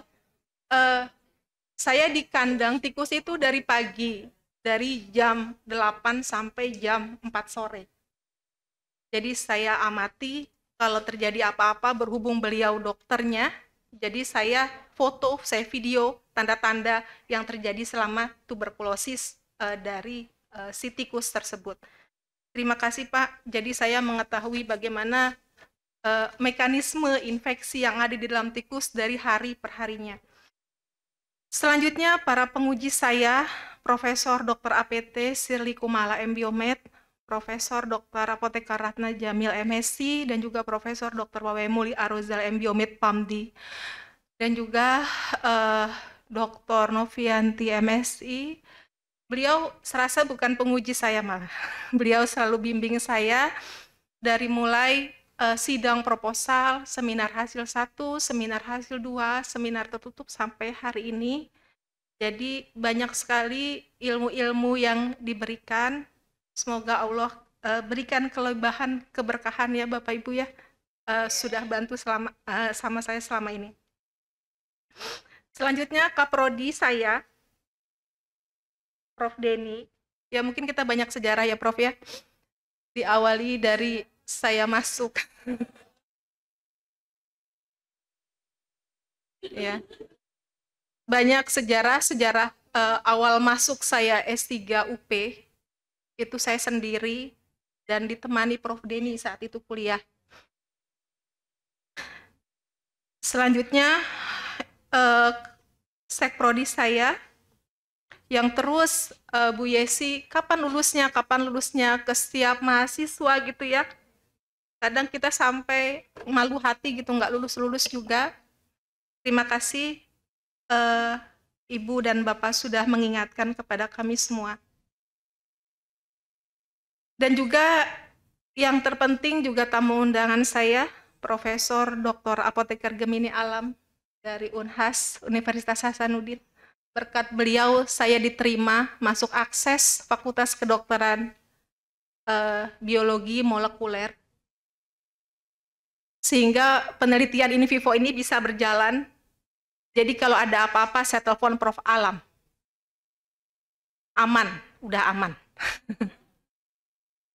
saya di kandang tikus itu dari pagi, dari jam 8 sampai jam 4 sore. Jadi saya amati kalau terjadi apa-apa, berhubung beliau dokternya, jadi saya foto, saya video tanda-tanda yang terjadi selama tuberkulosis dari si tikus tersebut. Terima kasih, Pak. Jadi saya mengetahui bagaimana mekanisme infeksi yang ada di dalam tikus dari hari per harinya. Selanjutnya, para penguji saya, Profesor Dr. APT Shirley Kumala MBiomed, Profesor Dr. Apoteker Ratna Jamil MSc, dan juga Profesor Dr. Wawemuli Arozal MBiomed PAMD, dan juga Dr. Novianti MSI. Beliau serasa bukan penguji saya malah. Beliau selalu bimbing saya dari mulai sidang proposal, seminar hasil 1, seminar hasil 2, seminar tertutup sampai hari ini. Jadi banyak sekali ilmu-ilmu yang diberikan. Semoga Allah berikan kelebihan, keberkahan ya Bapak Ibu ya, sudah bantu sama saya selama ini. Selanjutnya Kaprodi saya, Prof. Denny. Ya mungkin kita banyak sejarah ya Prof ya. Diawali dari saya masuk. Ya. Banyak sejarah awal masuk saya S3 UP. Itu saya sendiri dan ditemani Prof. Denny saat itu kuliah. Selanjutnya sekprodi saya yang terus Bu Yesi kapan lulusnya ke setiap mahasiswa gitu ya. Kadang kita sampai malu hati gitu nggak lulus juga. Terima kasih Ibu dan Bapak sudah mengingatkan kepada kami semua. Dan juga yang terpenting juga tamu undangan saya, Profesor Dr. Apoteker Gemini Alam dari Unhas Universitas Hasanuddin. Berkat beliau saya diterima masuk akses Fakultas Kedokteran Biologi Molekuler, sehingga penelitian in vivo ini bisa berjalan. Jadi kalau ada apa-apa saya telepon Prof. Alam. Aman, udah aman.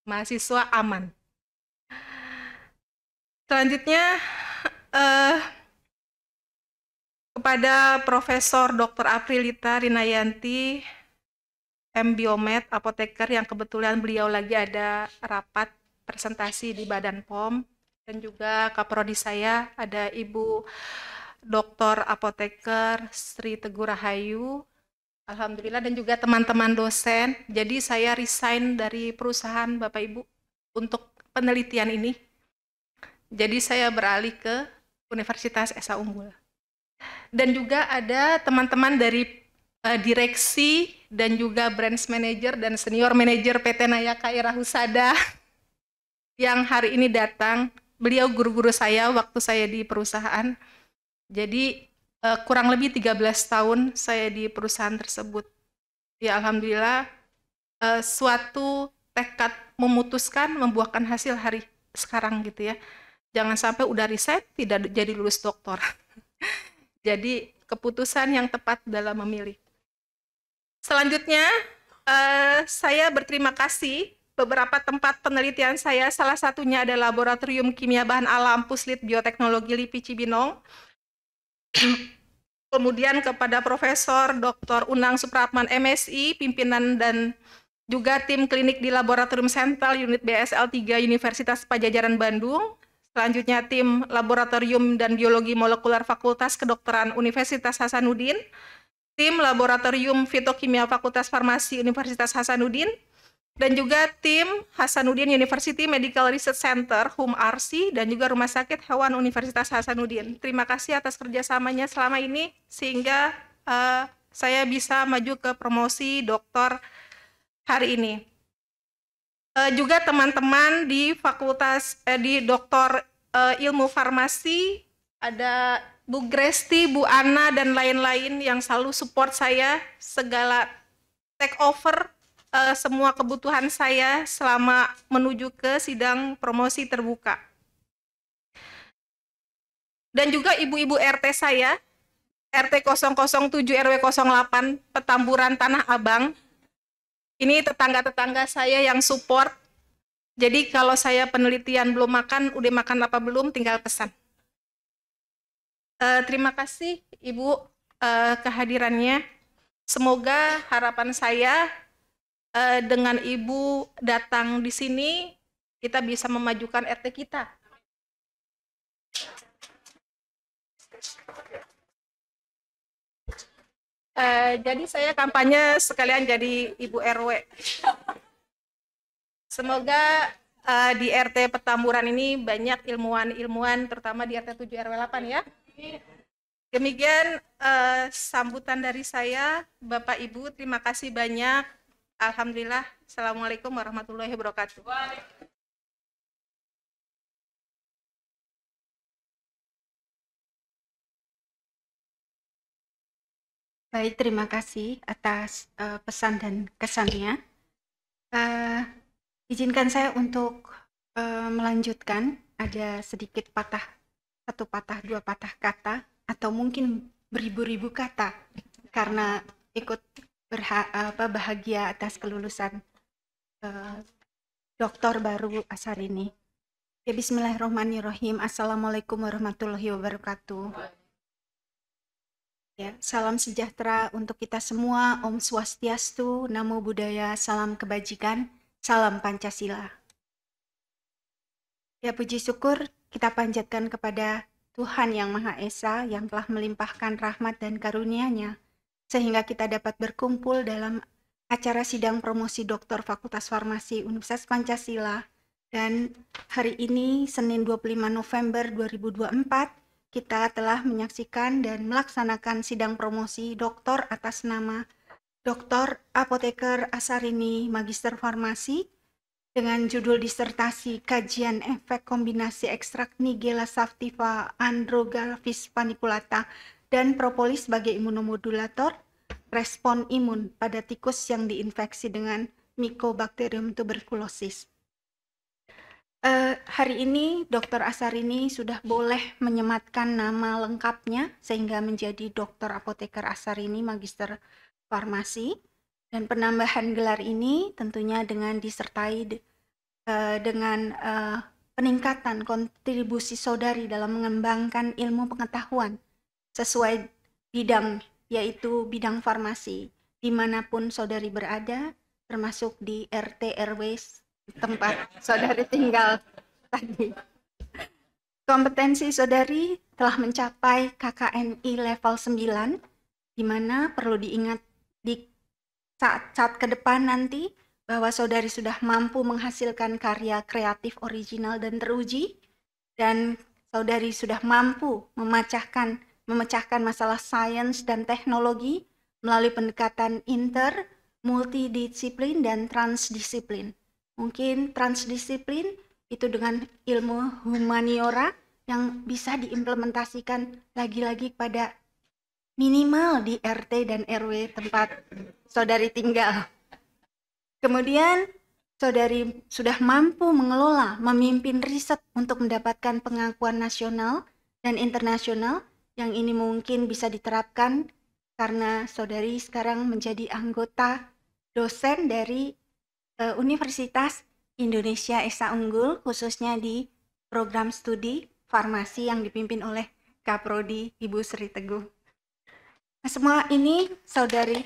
Mahasiswa aman. Selanjutnya kepada Profesor Dr. Aprilita Rinayanti, M.Biomed, apoteker, yang kebetulan beliau lagi ada rapat presentasi di Badan POM, dan juga kaprodi saya ada Ibu Dr. Apoteker Sri Teguh Rahayu, alhamdulillah, dan juga teman-teman dosen. Jadi saya resign dari perusahaan Bapak Ibu untuk penelitian ini. Jadi saya beralih ke Universitas Esa Unggul. Dan juga ada teman-teman dari direksi dan juga branch manager dan senior manager PT Nayaka Ira Husada yang hari ini datang. Beliau guru-guru saya waktu saya di perusahaan. Jadi kurang lebih 13 tahun saya di perusahaan tersebut. Ya alhamdulillah, suatu tekad memutuskan membuahkan hasil hari sekarang gitu ya. Jangan sampai udah resign tidak jadi lulus doktor. Jadi keputusan yang tepat dalam memilih. Selanjutnya, saya berterima kasih beberapa tempat penelitian saya, salah satunya ada Laboratorium Kimia Bahan Alam Puslit Bioteknologi LIPI Cibinong. Kemudian kepada Profesor Dr. Unang Supratman MSI, pimpinan dan juga tim klinik di Laboratorium Sentral Unit BSL 3 Universitas Padjadjaran Bandung. Selanjutnya tim Laboratorium dan Biologi Molekuler Fakultas Kedokteran Universitas Hasanuddin, tim Laboratorium Fitokimia Fakultas Farmasi Universitas Hasanuddin, dan juga tim Hasanuddin University Medical Research Center, HUM-RC, dan juga Rumah Sakit Hewan Universitas Hasanuddin. Terima kasih atas kerjasamanya selama ini, sehingga saya bisa maju ke promosi doktor hari ini. Juga teman-teman di fakultas di doktor ilmu farmasi, ada Bu Gresti, Bu Ana, dan lain-lain yang selalu support saya, segala take over semua kebutuhan saya selama menuju ke sidang promosi terbuka. Dan juga ibu-ibu RT saya, RT 007 RW 08 Petamburan Tanah Abang. Ini tetangga-tetangga saya yang support. Jadi kalau saya penelitian belum makan, udah makan apa belum, tinggal pesan. Terima kasih Ibu kehadirannya. Semoga harapan saya dengan Ibu datang di sini, kita bisa memajukan RT kita. Jadi saya kampanye sekalian jadi Ibu RW. Semoga di RT Petamburan ini banyak ilmuwan-ilmuwan, terutama di RT 7 RW 8 ya. Demikian sambutan dari saya, Bapak Ibu, terima kasih banyak. Alhamdulillah. Assalamualaikum warahmatullahi wabarakatuh. Baik, terima kasih atas pesan dan kesannya. Izinkan saya untuk melanjutkan, ada sedikit satu patah, dua patah kata, atau mungkin beribu-ribu kata, karena ikut bahagia atas kelulusan doktor baru Asar ini. Ya, bismillahirrahmanirrahim. Assalamualaikum warahmatullahi wabarakatuh. Ya, salam sejahtera untuk kita semua. Om Swastiastu, Namo Buddhaya, salam kebajikan, salam Pancasila. Ya, puji syukur kita panjatkan kepada Tuhan Yang Maha Esa yang telah melimpahkan rahmat dan karunia-Nya sehingga kita dapat berkumpul dalam acara sidang promosi Doktor Fakultas Farmasi Universitas Pancasila. Dan hari ini, Senin 25 November 2024, kita telah menyaksikan dan melaksanakan sidang promosi doktor atas nama Dr. Apoteker Asarini Magister Farmasi dengan judul disertasi Kajian Efek Kombinasi Ekstrak Nigella sativa Androgalvis paniculata dan propolis sebagai imunomodulator respon imun pada tikus yang diinfeksi dengan Mycobacterium tuberculosis. Hari ini Dr. Asarini sudah boleh menyematkan nama lengkapnya sehingga menjadi Dr. Apoteker Asarini Magister Farmasi, dan penambahan gelar ini tentunya dengan disertai dengan peningkatan kontribusi saudari dalam mengembangkan ilmu pengetahuan sesuai bidang, yaitu bidang farmasi dimanapun saudari berada, termasuk di RT RW tempat saudari tinggal tadi. Kompetensi saudari telah mencapai KKNI level 9, di mana perlu diingat di saat ke depan nanti bahwa saudari sudah mampu menghasilkan karya kreatif original dan teruji, dan saudari sudah mampu memecahkan masalah sains dan teknologi melalui pendekatan inter, multidisiplin, dan transdisiplin. Mungkin transdisiplin itu dengan ilmu humaniora yang bisa diimplementasikan lagi-lagi pada minimal di RT dan RW tempat saudari tinggal. Kemudian saudari sudah mampu mengelola, memimpin riset untuk mendapatkan pengakuan nasional dan internasional, yang ini mungkin bisa diterapkan karena saudari sekarang menjadi anggota dosen dari Universitas Indonesia Esa Unggul, khususnya di program studi farmasi yang dipimpin oleh Kaprodi Ibu Sri Teguh. Nah, semua ini saudari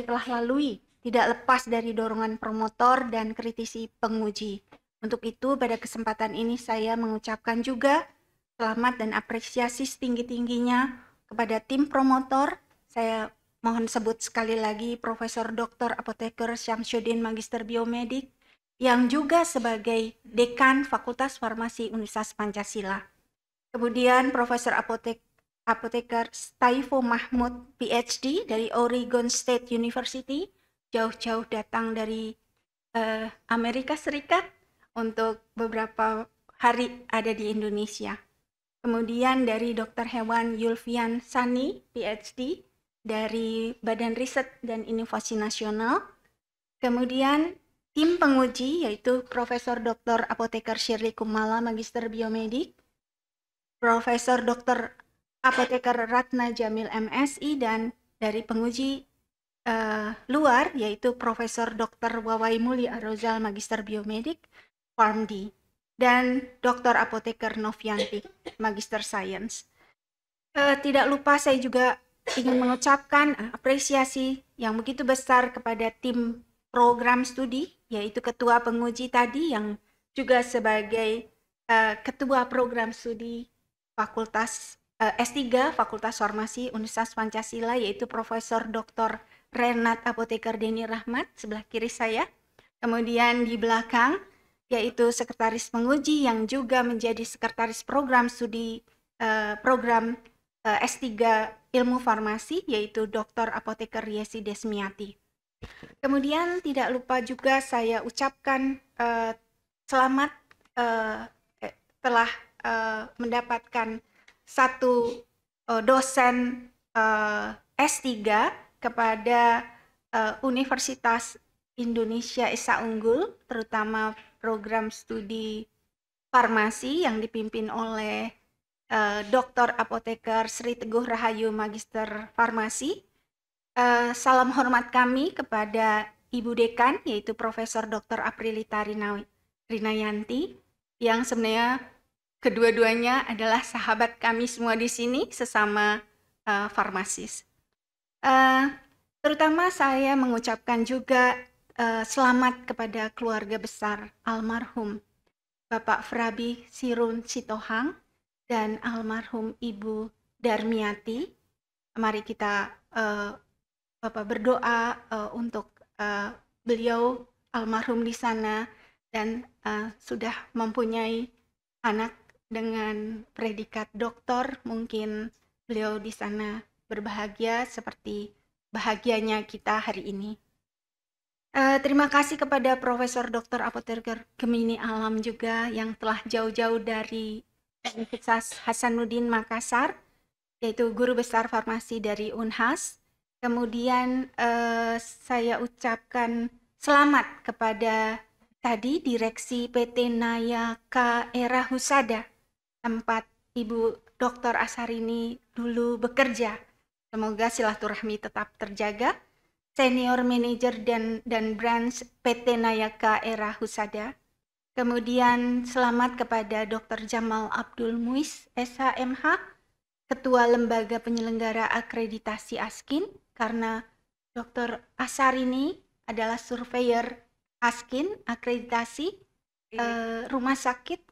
telah lalui, tidak lepas dari dorongan promotor dan kritisi penguji. Untuk itu, pada kesempatan ini saya mengucapkan juga selamat dan apresiasi setinggi-tingginya kepada tim promotor. Saya mohon sebut sekali lagi Profesor Dr. Apoteker Syamsuddin Magister Biomedik, yang juga sebagai Dekan Fakultas Farmasi Universitas Pancasila. Kemudian Profesor Apoteker Taifo Mahmud, PhD dari Oregon State University, jauh-jauh datang dari Amerika Serikat untuk beberapa hari ada di Indonesia. Kemudian dari Dr. Hewan Yulfian Sani, PhD dari Badan Riset dan Inovasi Nasional. Kemudian tim penguji yaitu Profesor Dr. Apoteker Shirley Kumala, Magister Biomedik, Profesor Dr. Apoteker Ratna Jamil, MSI, dan dari penguji luar yaitu Profesor Dr. Wawai Muli Arozal, Magister Biomedik, PharmD, dan Dr. Apoteker Novianti, Magister Science. Tidak lupa saya juga ingin mengucapkan apresiasi yang begitu besar kepada tim program studi, yaitu ketua penguji tadi yang juga sebagai ketua program studi Fakultas S3 Fakultas Farmasi Universitas Pancasila, yaitu Profesor Dr. Renat Apoteker Deni Rahmat sebelah kiri saya. Kemudian di belakang yaitu sekretaris penguji yang juga menjadi sekretaris program studi program S3 Ilmu Farmasi, yaitu Dr. Apoteker Yesi Desmiati. Kemudian tidak lupa juga saya ucapkan selamat telah mendapatkan satu dosen S3 kepada Universitas Indonesia Esa Unggul, terutama program studi farmasi yang dipimpin oleh Dr. Apoteker Sri Teguh Rahayu, Magister Farmasi. Salam hormat kami kepada Ibu Dekan, yaitu Profesor Dr. Aprilita Rinayanti, yang sebenarnya kedua-duanya adalah sahabat kami semua di sini, sesama farmasis. Terutama saya mengucapkan juga selamat kepada keluarga besar almarhum Bapak Frabi Sirun Sitohang dan almarhum Ibu Darmiati. Mari kita Bapak berdoa untuk beliau almarhum di sana dan sudah mempunyai anak dengan predikat doktor. Mungkin beliau di sana berbahagia seperti bahagianya kita hari ini. Terima kasih kepada Profesor Dr. Apoteker Gemini Alam juga yang telah jauh-jauh dari Universitas Hasanuddin Makassar, yaitu Guru Besar Farmasi dari Unhas. Kemudian saya ucapkan selamat kepada tadi Direksi PT Nayaka Era Husada, tempat Ibu Dr. Asarini dulu bekerja. Semoga silaturahmi tetap terjaga. Senior Manager dan Branch PT Nayaka Era Husada. Kemudian selamat kepada Dr. Jamal Abdul Muiz, SHMH, Ketua Lembaga Penyelenggara Akreditasi ASKIN, karena Dr. Asarini adalah surveyor ASKIN, akreditasi rumah sakit,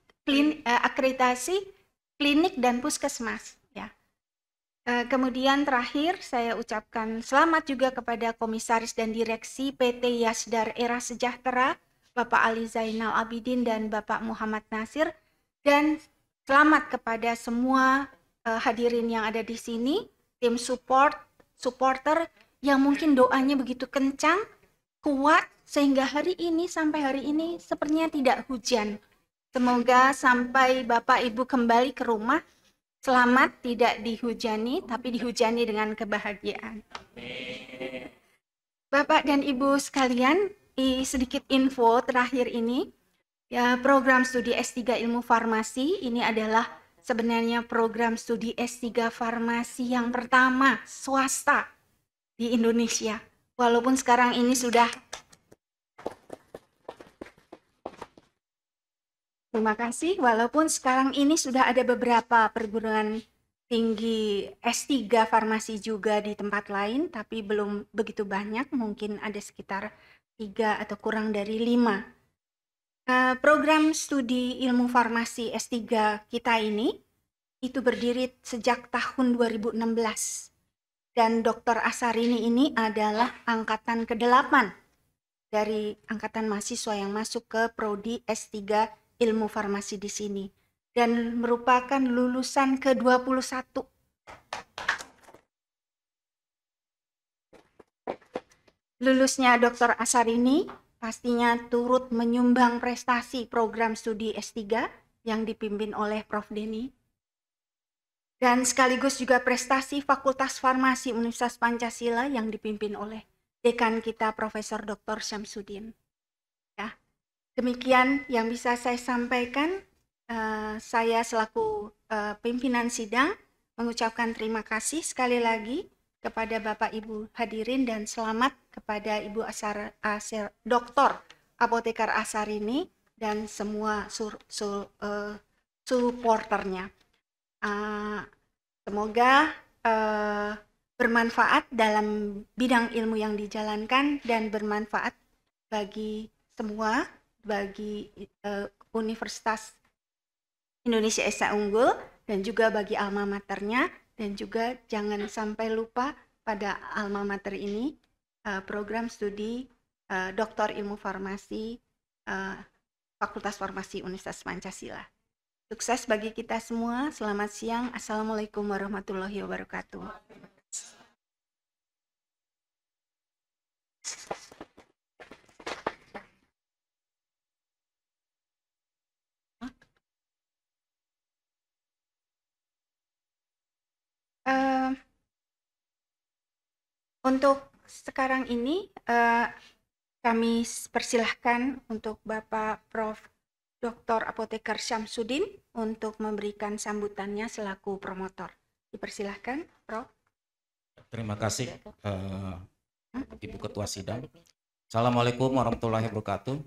akreditasi klinik dan puskesmas. Kemudian terakhir saya ucapkan selamat juga kepada Komisaris dan Direksi PT Yasdar Era Sejahtera, Bapak Ali Zainal Abidin dan Bapak Muhammad Nasir, dan selamat kepada semua hadirin yang ada di sini, tim supporter yang mungkin doanya begitu kencang, kuat, sehingga hari ini sampai hari ini sepertinya tidak hujan. Semoga sampai Bapak Ibu kembali ke rumah, selamat, tidak dihujani, tapi dihujani dengan kebahagiaan. Bapak dan Ibu sekalian, sedikit info terakhir ini, ya, program studi S3 Ilmu Farmasi ini adalah sebenarnya program studi S3 Farmasi yang pertama swasta di Indonesia. Walaupun sekarang ini sudah Terima kasih. Walaupun sekarang ini sudah ada beberapa perguruan tinggi S3 farmasi juga di tempat lain, tapi belum begitu banyak, mungkin ada sekitar 3 atau kurang dari 5. Program studi ilmu farmasi S3 kita ini, itu berdiri sejak tahun 2016. Dan Dr. Asarini ini adalah angkatan ke-8 dari angkatan mahasiswa yang masuk ke Prodi S3 Ilmu Farmasi di sini dan merupakan lulusan ke-21. Lulusnya Dr. Asarini pastinya turut menyumbang prestasi program studi S3 yang dipimpin oleh Prof. Denny dan sekaligus juga prestasi Fakultas Farmasi Universitas Pancasila yang dipimpin oleh dekan kita Profesor Dr. Syamsuddin. Ya. Demikian yang bisa saya sampaikan. Saya selaku pimpinan sidang mengucapkan terima kasih sekali lagi kepada Bapak Ibu hadirin dan selamat kepada Ibu Dr. Apoteker Asarini dan semua supporternya. Semoga bermanfaat dalam bidang ilmu yang dijalankan dan bermanfaat bagi semua, bagi Universitas Indonesia Esa Unggul dan juga bagi alma maternya, dan juga jangan sampai lupa pada alma mater ini program studi Doktor Ilmu Farmasi Fakultas Farmasi Universitas Pancasila. Sukses bagi kita semua. Selamat siang. Assalamualaikum warahmatullahi wabarakatuh. Untuk sekarang ini kami persilahkan untuk Bapak Prof. Dr. Apoteker Syamsuddin untuk memberikan sambutannya selaku promotor. Dipersilahkan, Prof. Terima kasih Ibu Ketua Sidang. Assalamualaikum warahmatullahi wabarakatuh.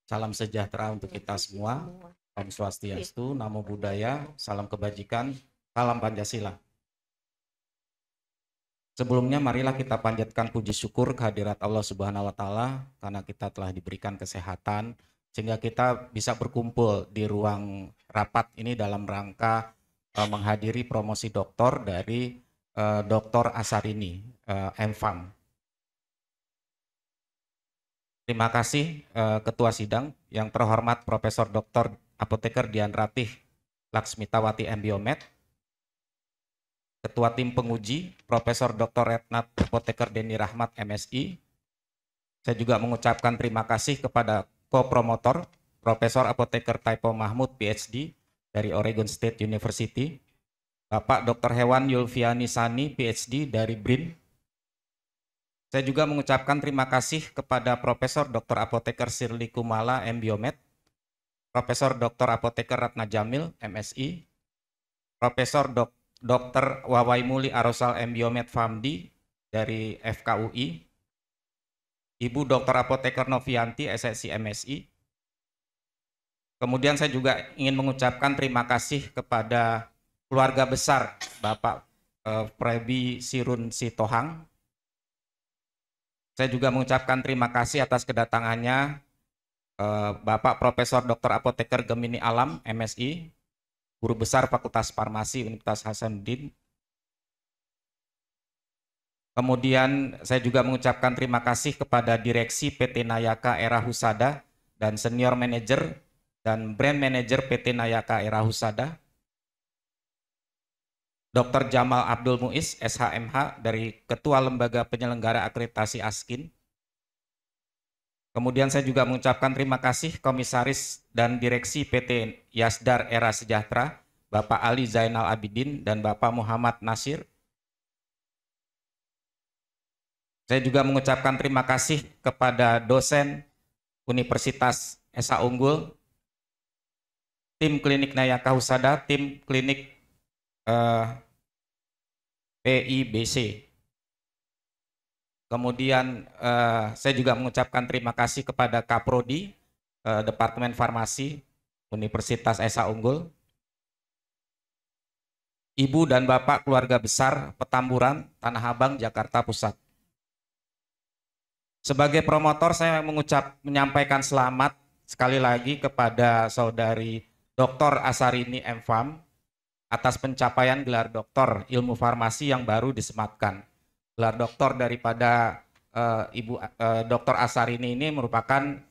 Salam sejahtera untuk kita semua. Om Swastiastu, Namo Buddhaya, salam kebajikan, salam Pancasila. Sebelumnya marilah kita panjatkan puji syukur kehadirat Allah Subhanahu wa taala karena kita telah diberikan kesehatan sehingga kita bisa berkumpul di ruang rapat ini dalam rangka menghadiri promosi doktor dari Dr. Asarini, MFAM. Terima kasih Ketua Sidang yang terhormat Profesor Dr. Apoteker Dian Ratih Laksmitawati MBiomed, Ketua Tim Penguji, Profesor Dr. Retnat Apoteker Denny Rahmat, MSI. Saya juga mengucapkan terima kasih kepada co-promotor, Profesor Apoteker Taipo Mahmud, PhD, dari Oregon State University. Bapak Dr. Hewan Yulfiani Sani, PhD, dari BRIN. Saya juga mengucapkan terima kasih kepada Profesor Dr. Apoteker Shirley Kumala, MBiomed, Profesor Dr. Apoteker Ratna Jamil, MSI, Profesor Dr. Wawai Muli Arosal MBiomed Famdi dari FKUI, Ibu Dr. Apoteker Novianti, SSI MSI. Kemudian saya juga ingin mengucapkan terima kasih kepada keluarga besar Bapak Frebi Sirun Sitohang. Saya juga mengucapkan terima kasih atas kedatangannya Bapak Profesor Dr. Apoteker Gemini Alam, MSI, Guru Besar Fakultas Farmasi Universitas Hasanuddin. Kemudian saya juga mengucapkan terima kasih kepada Direksi PT Nayaka Era Husada dan Senior Manager dan Brand Manager PT Nayaka Era Husada. Dr. Jamal Abdul Muiz, SHMH, dari Ketua Lembaga Penyelenggara Akreditasi ASKIN. Kemudian saya juga mengucapkan terima kasih Komisaris dan Direksi PT Yasdar Era Sejahtera, Bapak Ali Zainal Abidin dan Bapak Muhammad Nasir. Saya juga mengucapkan terima kasih kepada dosen Universitas Esa Unggul, tim klinik Nayaka Husada, tim klinik PIBC. Kemudian saya juga mengucapkan terima kasih kepada Kaprodi, Departemen Farmasi Universitas Esa Unggul, Ibu dan Bapak keluarga besar Petamburan, Tanah Abang, Jakarta Pusat. Sebagai promotor saya menyampaikan selamat sekali lagi kepada Saudari Dr. Asarini M.Farm atas pencapaian gelar doktor ilmu farmasi yang baru disematkan. Gelar doktor daripada Ibu Dr. Asarini ini merupakan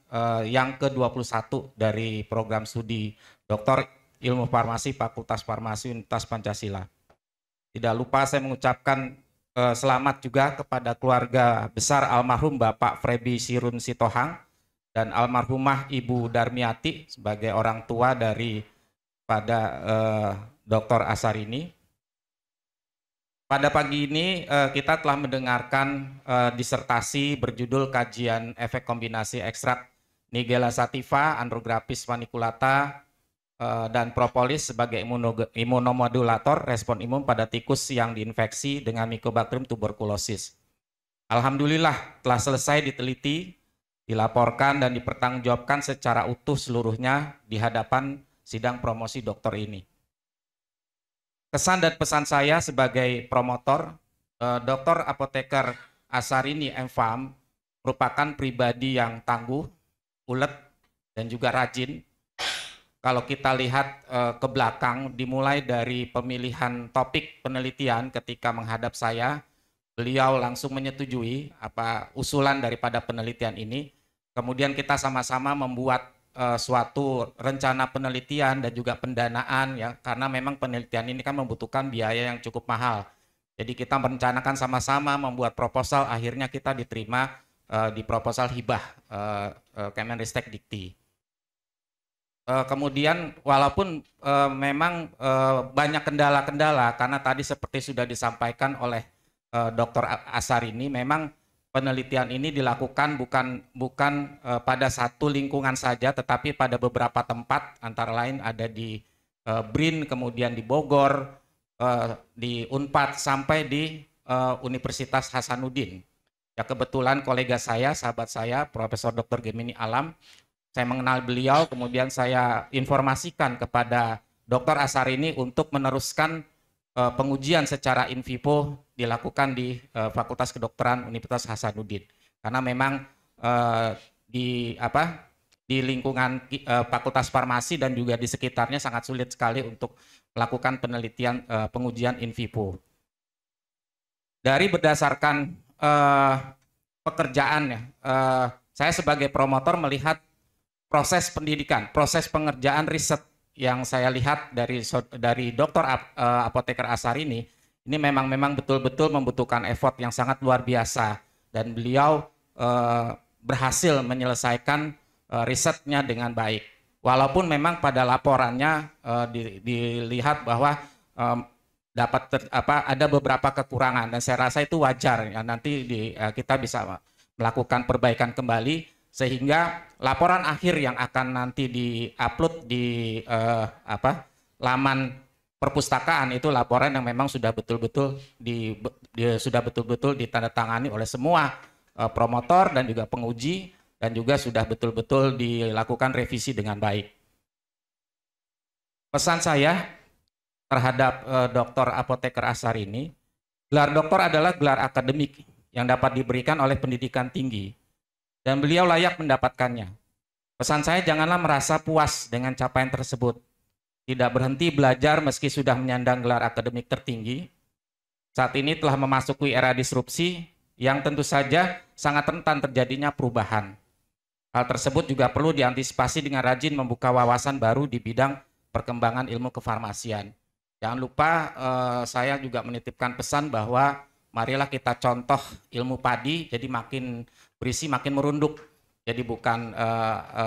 yang ke-21 dari program studi doktor ilmu farmasi Fakultas Farmasi Universitas Pancasila. Tidak lupa saya mengucapkan selamat juga kepada keluarga besar almarhum Bapak Frebi Sirun Sitohang dan almarhumah Ibu Darmiati sebagai orang tua dari Dr. Asarini. Pada pagi ini kita telah mendengarkan disertasi berjudul Kajian Efek Kombinasi Ekstrak Nigella sativa, Andrographis paniculata, dan propolis sebagai imunomodulator respon imun pada tikus yang diinfeksi dengan Mycobacterium tuberculosis. Alhamdulillah telah selesai diteliti, dilaporkan dan dipertanggungjawabkan secara utuh seluruhnya di hadapan sidang promosi doktor ini. Kesan dan pesan saya sebagai promotor, Dr. Apoteker Asarini M.Farm merupakan pribadi yang tangguh, ulet, dan juga rajin. Kalau kita lihat ke belakang, dimulai dari pemilihan topik penelitian ketika menghadap saya, beliau langsung menyetujui usulan daripada penelitian ini. Kemudian kita sama-sama membuat suatu rencana penelitian dan juga pendanaan, ya, karena memang penelitian ini kan membutuhkan biaya yang cukup mahal. Jadi kita merencanakan sama-sama membuat proposal, akhirnya kita diterima di proposal hibah Kemenristek Dikti. Kemudian walaupun memang banyak kendala-kendala, karena tadi seperti sudah disampaikan oleh Dr. Asarini, memang penelitian ini dilakukan bukan pada satu lingkungan saja, tetapi pada beberapa tempat, antara lain ada di BRIN, kemudian di Bogor, di Unpad, sampai di Universitas Hasanuddin. Ya, kebetulan kolega saya, sahabat saya, Profesor Dr. Gemini Alam, saya mengenal beliau, kemudian saya informasikan kepada Dr. Asarini untuk meneruskan pengujian secara in vivo dilakukan di Fakultas Kedokteran Universitas Hasanuddin. Karena memang di lingkungan Fakultas Farmasi dan juga di sekitarnya sangat sulit sekali untuk melakukan penelitian pengujian in vivo. Dari berdasarkan pekerjaannya, saya sebagai promotor melihat proses pendidikan, proses pengerjaan riset yang saya lihat dari Dr. Apoteker Asarini Ini memang betul-betul membutuhkan effort yang sangat luar biasa, dan beliau berhasil menyelesaikan risetnya dengan baik. Walaupun memang pada laporannya dilihat bahwa ada beberapa kekurangan, dan saya rasa itu wajar ya, nanti kita bisa melakukan perbaikan kembali sehingga laporan akhir yang akan nanti di-upload di laman perpustakaan itu laporan yang memang sudah betul-betul ditandatangani oleh semua promotor dan juga penguji, dan juga sudah betul-betul dilakukan revisi dengan baik. Pesan saya terhadap Dr. Apoteker Assarini, gelar doktor adalah gelar akademik yang dapat diberikan oleh pendidikan tinggi, dan beliau layak mendapatkannya. Pesan saya, janganlah merasa puas dengan capaian tersebut. Tidak berhenti belajar meski sudah menyandang gelar akademik tertinggi. Saat ini telah memasuki era disrupsi yang tentu saja sangat rentan terjadinya perubahan. Hal tersebut juga perlu diantisipasi dengan rajin membuka wawasan baru di bidang perkembangan ilmu kefarmasian. Jangan lupa saya juga menitipkan pesan bahwa marilah kita contoh ilmu padi, jadi makin berisi makin merunduk. Jadi bukan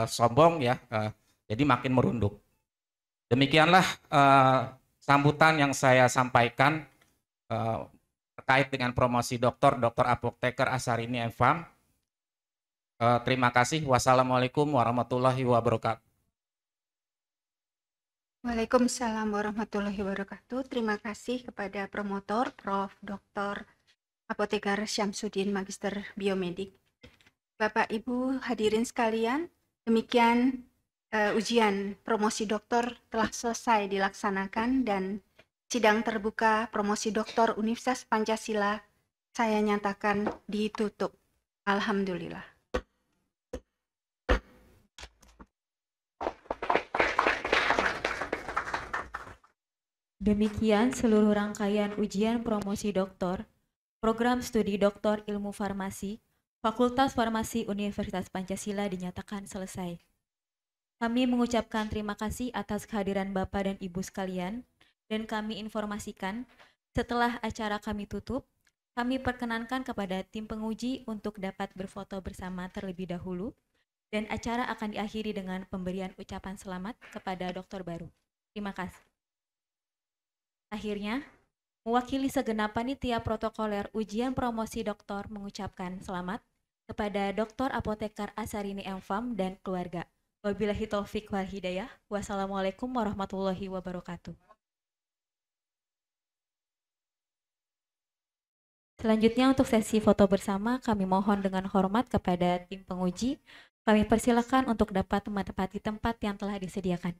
sombong ya, jadi makin merunduk. Demikianlah sambutan yang saya sampaikan terkait dengan promosi Dr. Apoteker Assarini M.Pharm. Terima kasih. Wassalamualaikum warahmatullahi wabarakatuh. Waalaikumsalam warahmatullahi wabarakatuh. Terima kasih kepada promotor Prof. Dr. Apoteker Syamsuddin Magister Biomedik. Bapak Ibu hadirin sekalian, demikian ujian promosi doktor telah selesai dilaksanakan dan sidang terbuka promosi doktor Universitas Pancasila saya nyatakan ditutup. Alhamdulillah. Demikian seluruh rangkaian ujian promosi doktor, program studi doktor ilmu farmasi, Fakultas Farmasi Universitas Pancasila dinyatakan selesai. Kami mengucapkan terima kasih atas kehadiran Bapak dan Ibu sekalian, dan kami informasikan setelah acara kami tutup, kami perkenankan kepada tim penguji untuk dapat berfoto bersama terlebih dahulu, dan acara akan diakhiri dengan pemberian ucapan selamat kepada dokter baru. Terima kasih. Akhirnya, mewakili segenap panitia protokoler ujian promosi doktor mengucapkan selamat kepada Dr. Apoteker Assarini M.Pharm dan keluarga. Wabillahi taufik wal hidayah. Wassalamualaikum warahmatullahi wabarakatuh. Selanjutnya untuk sesi foto bersama, kami mohon dengan hormat kepada tim penguji. Kami persilakan untuk dapat menempati tempat yang telah disediakan.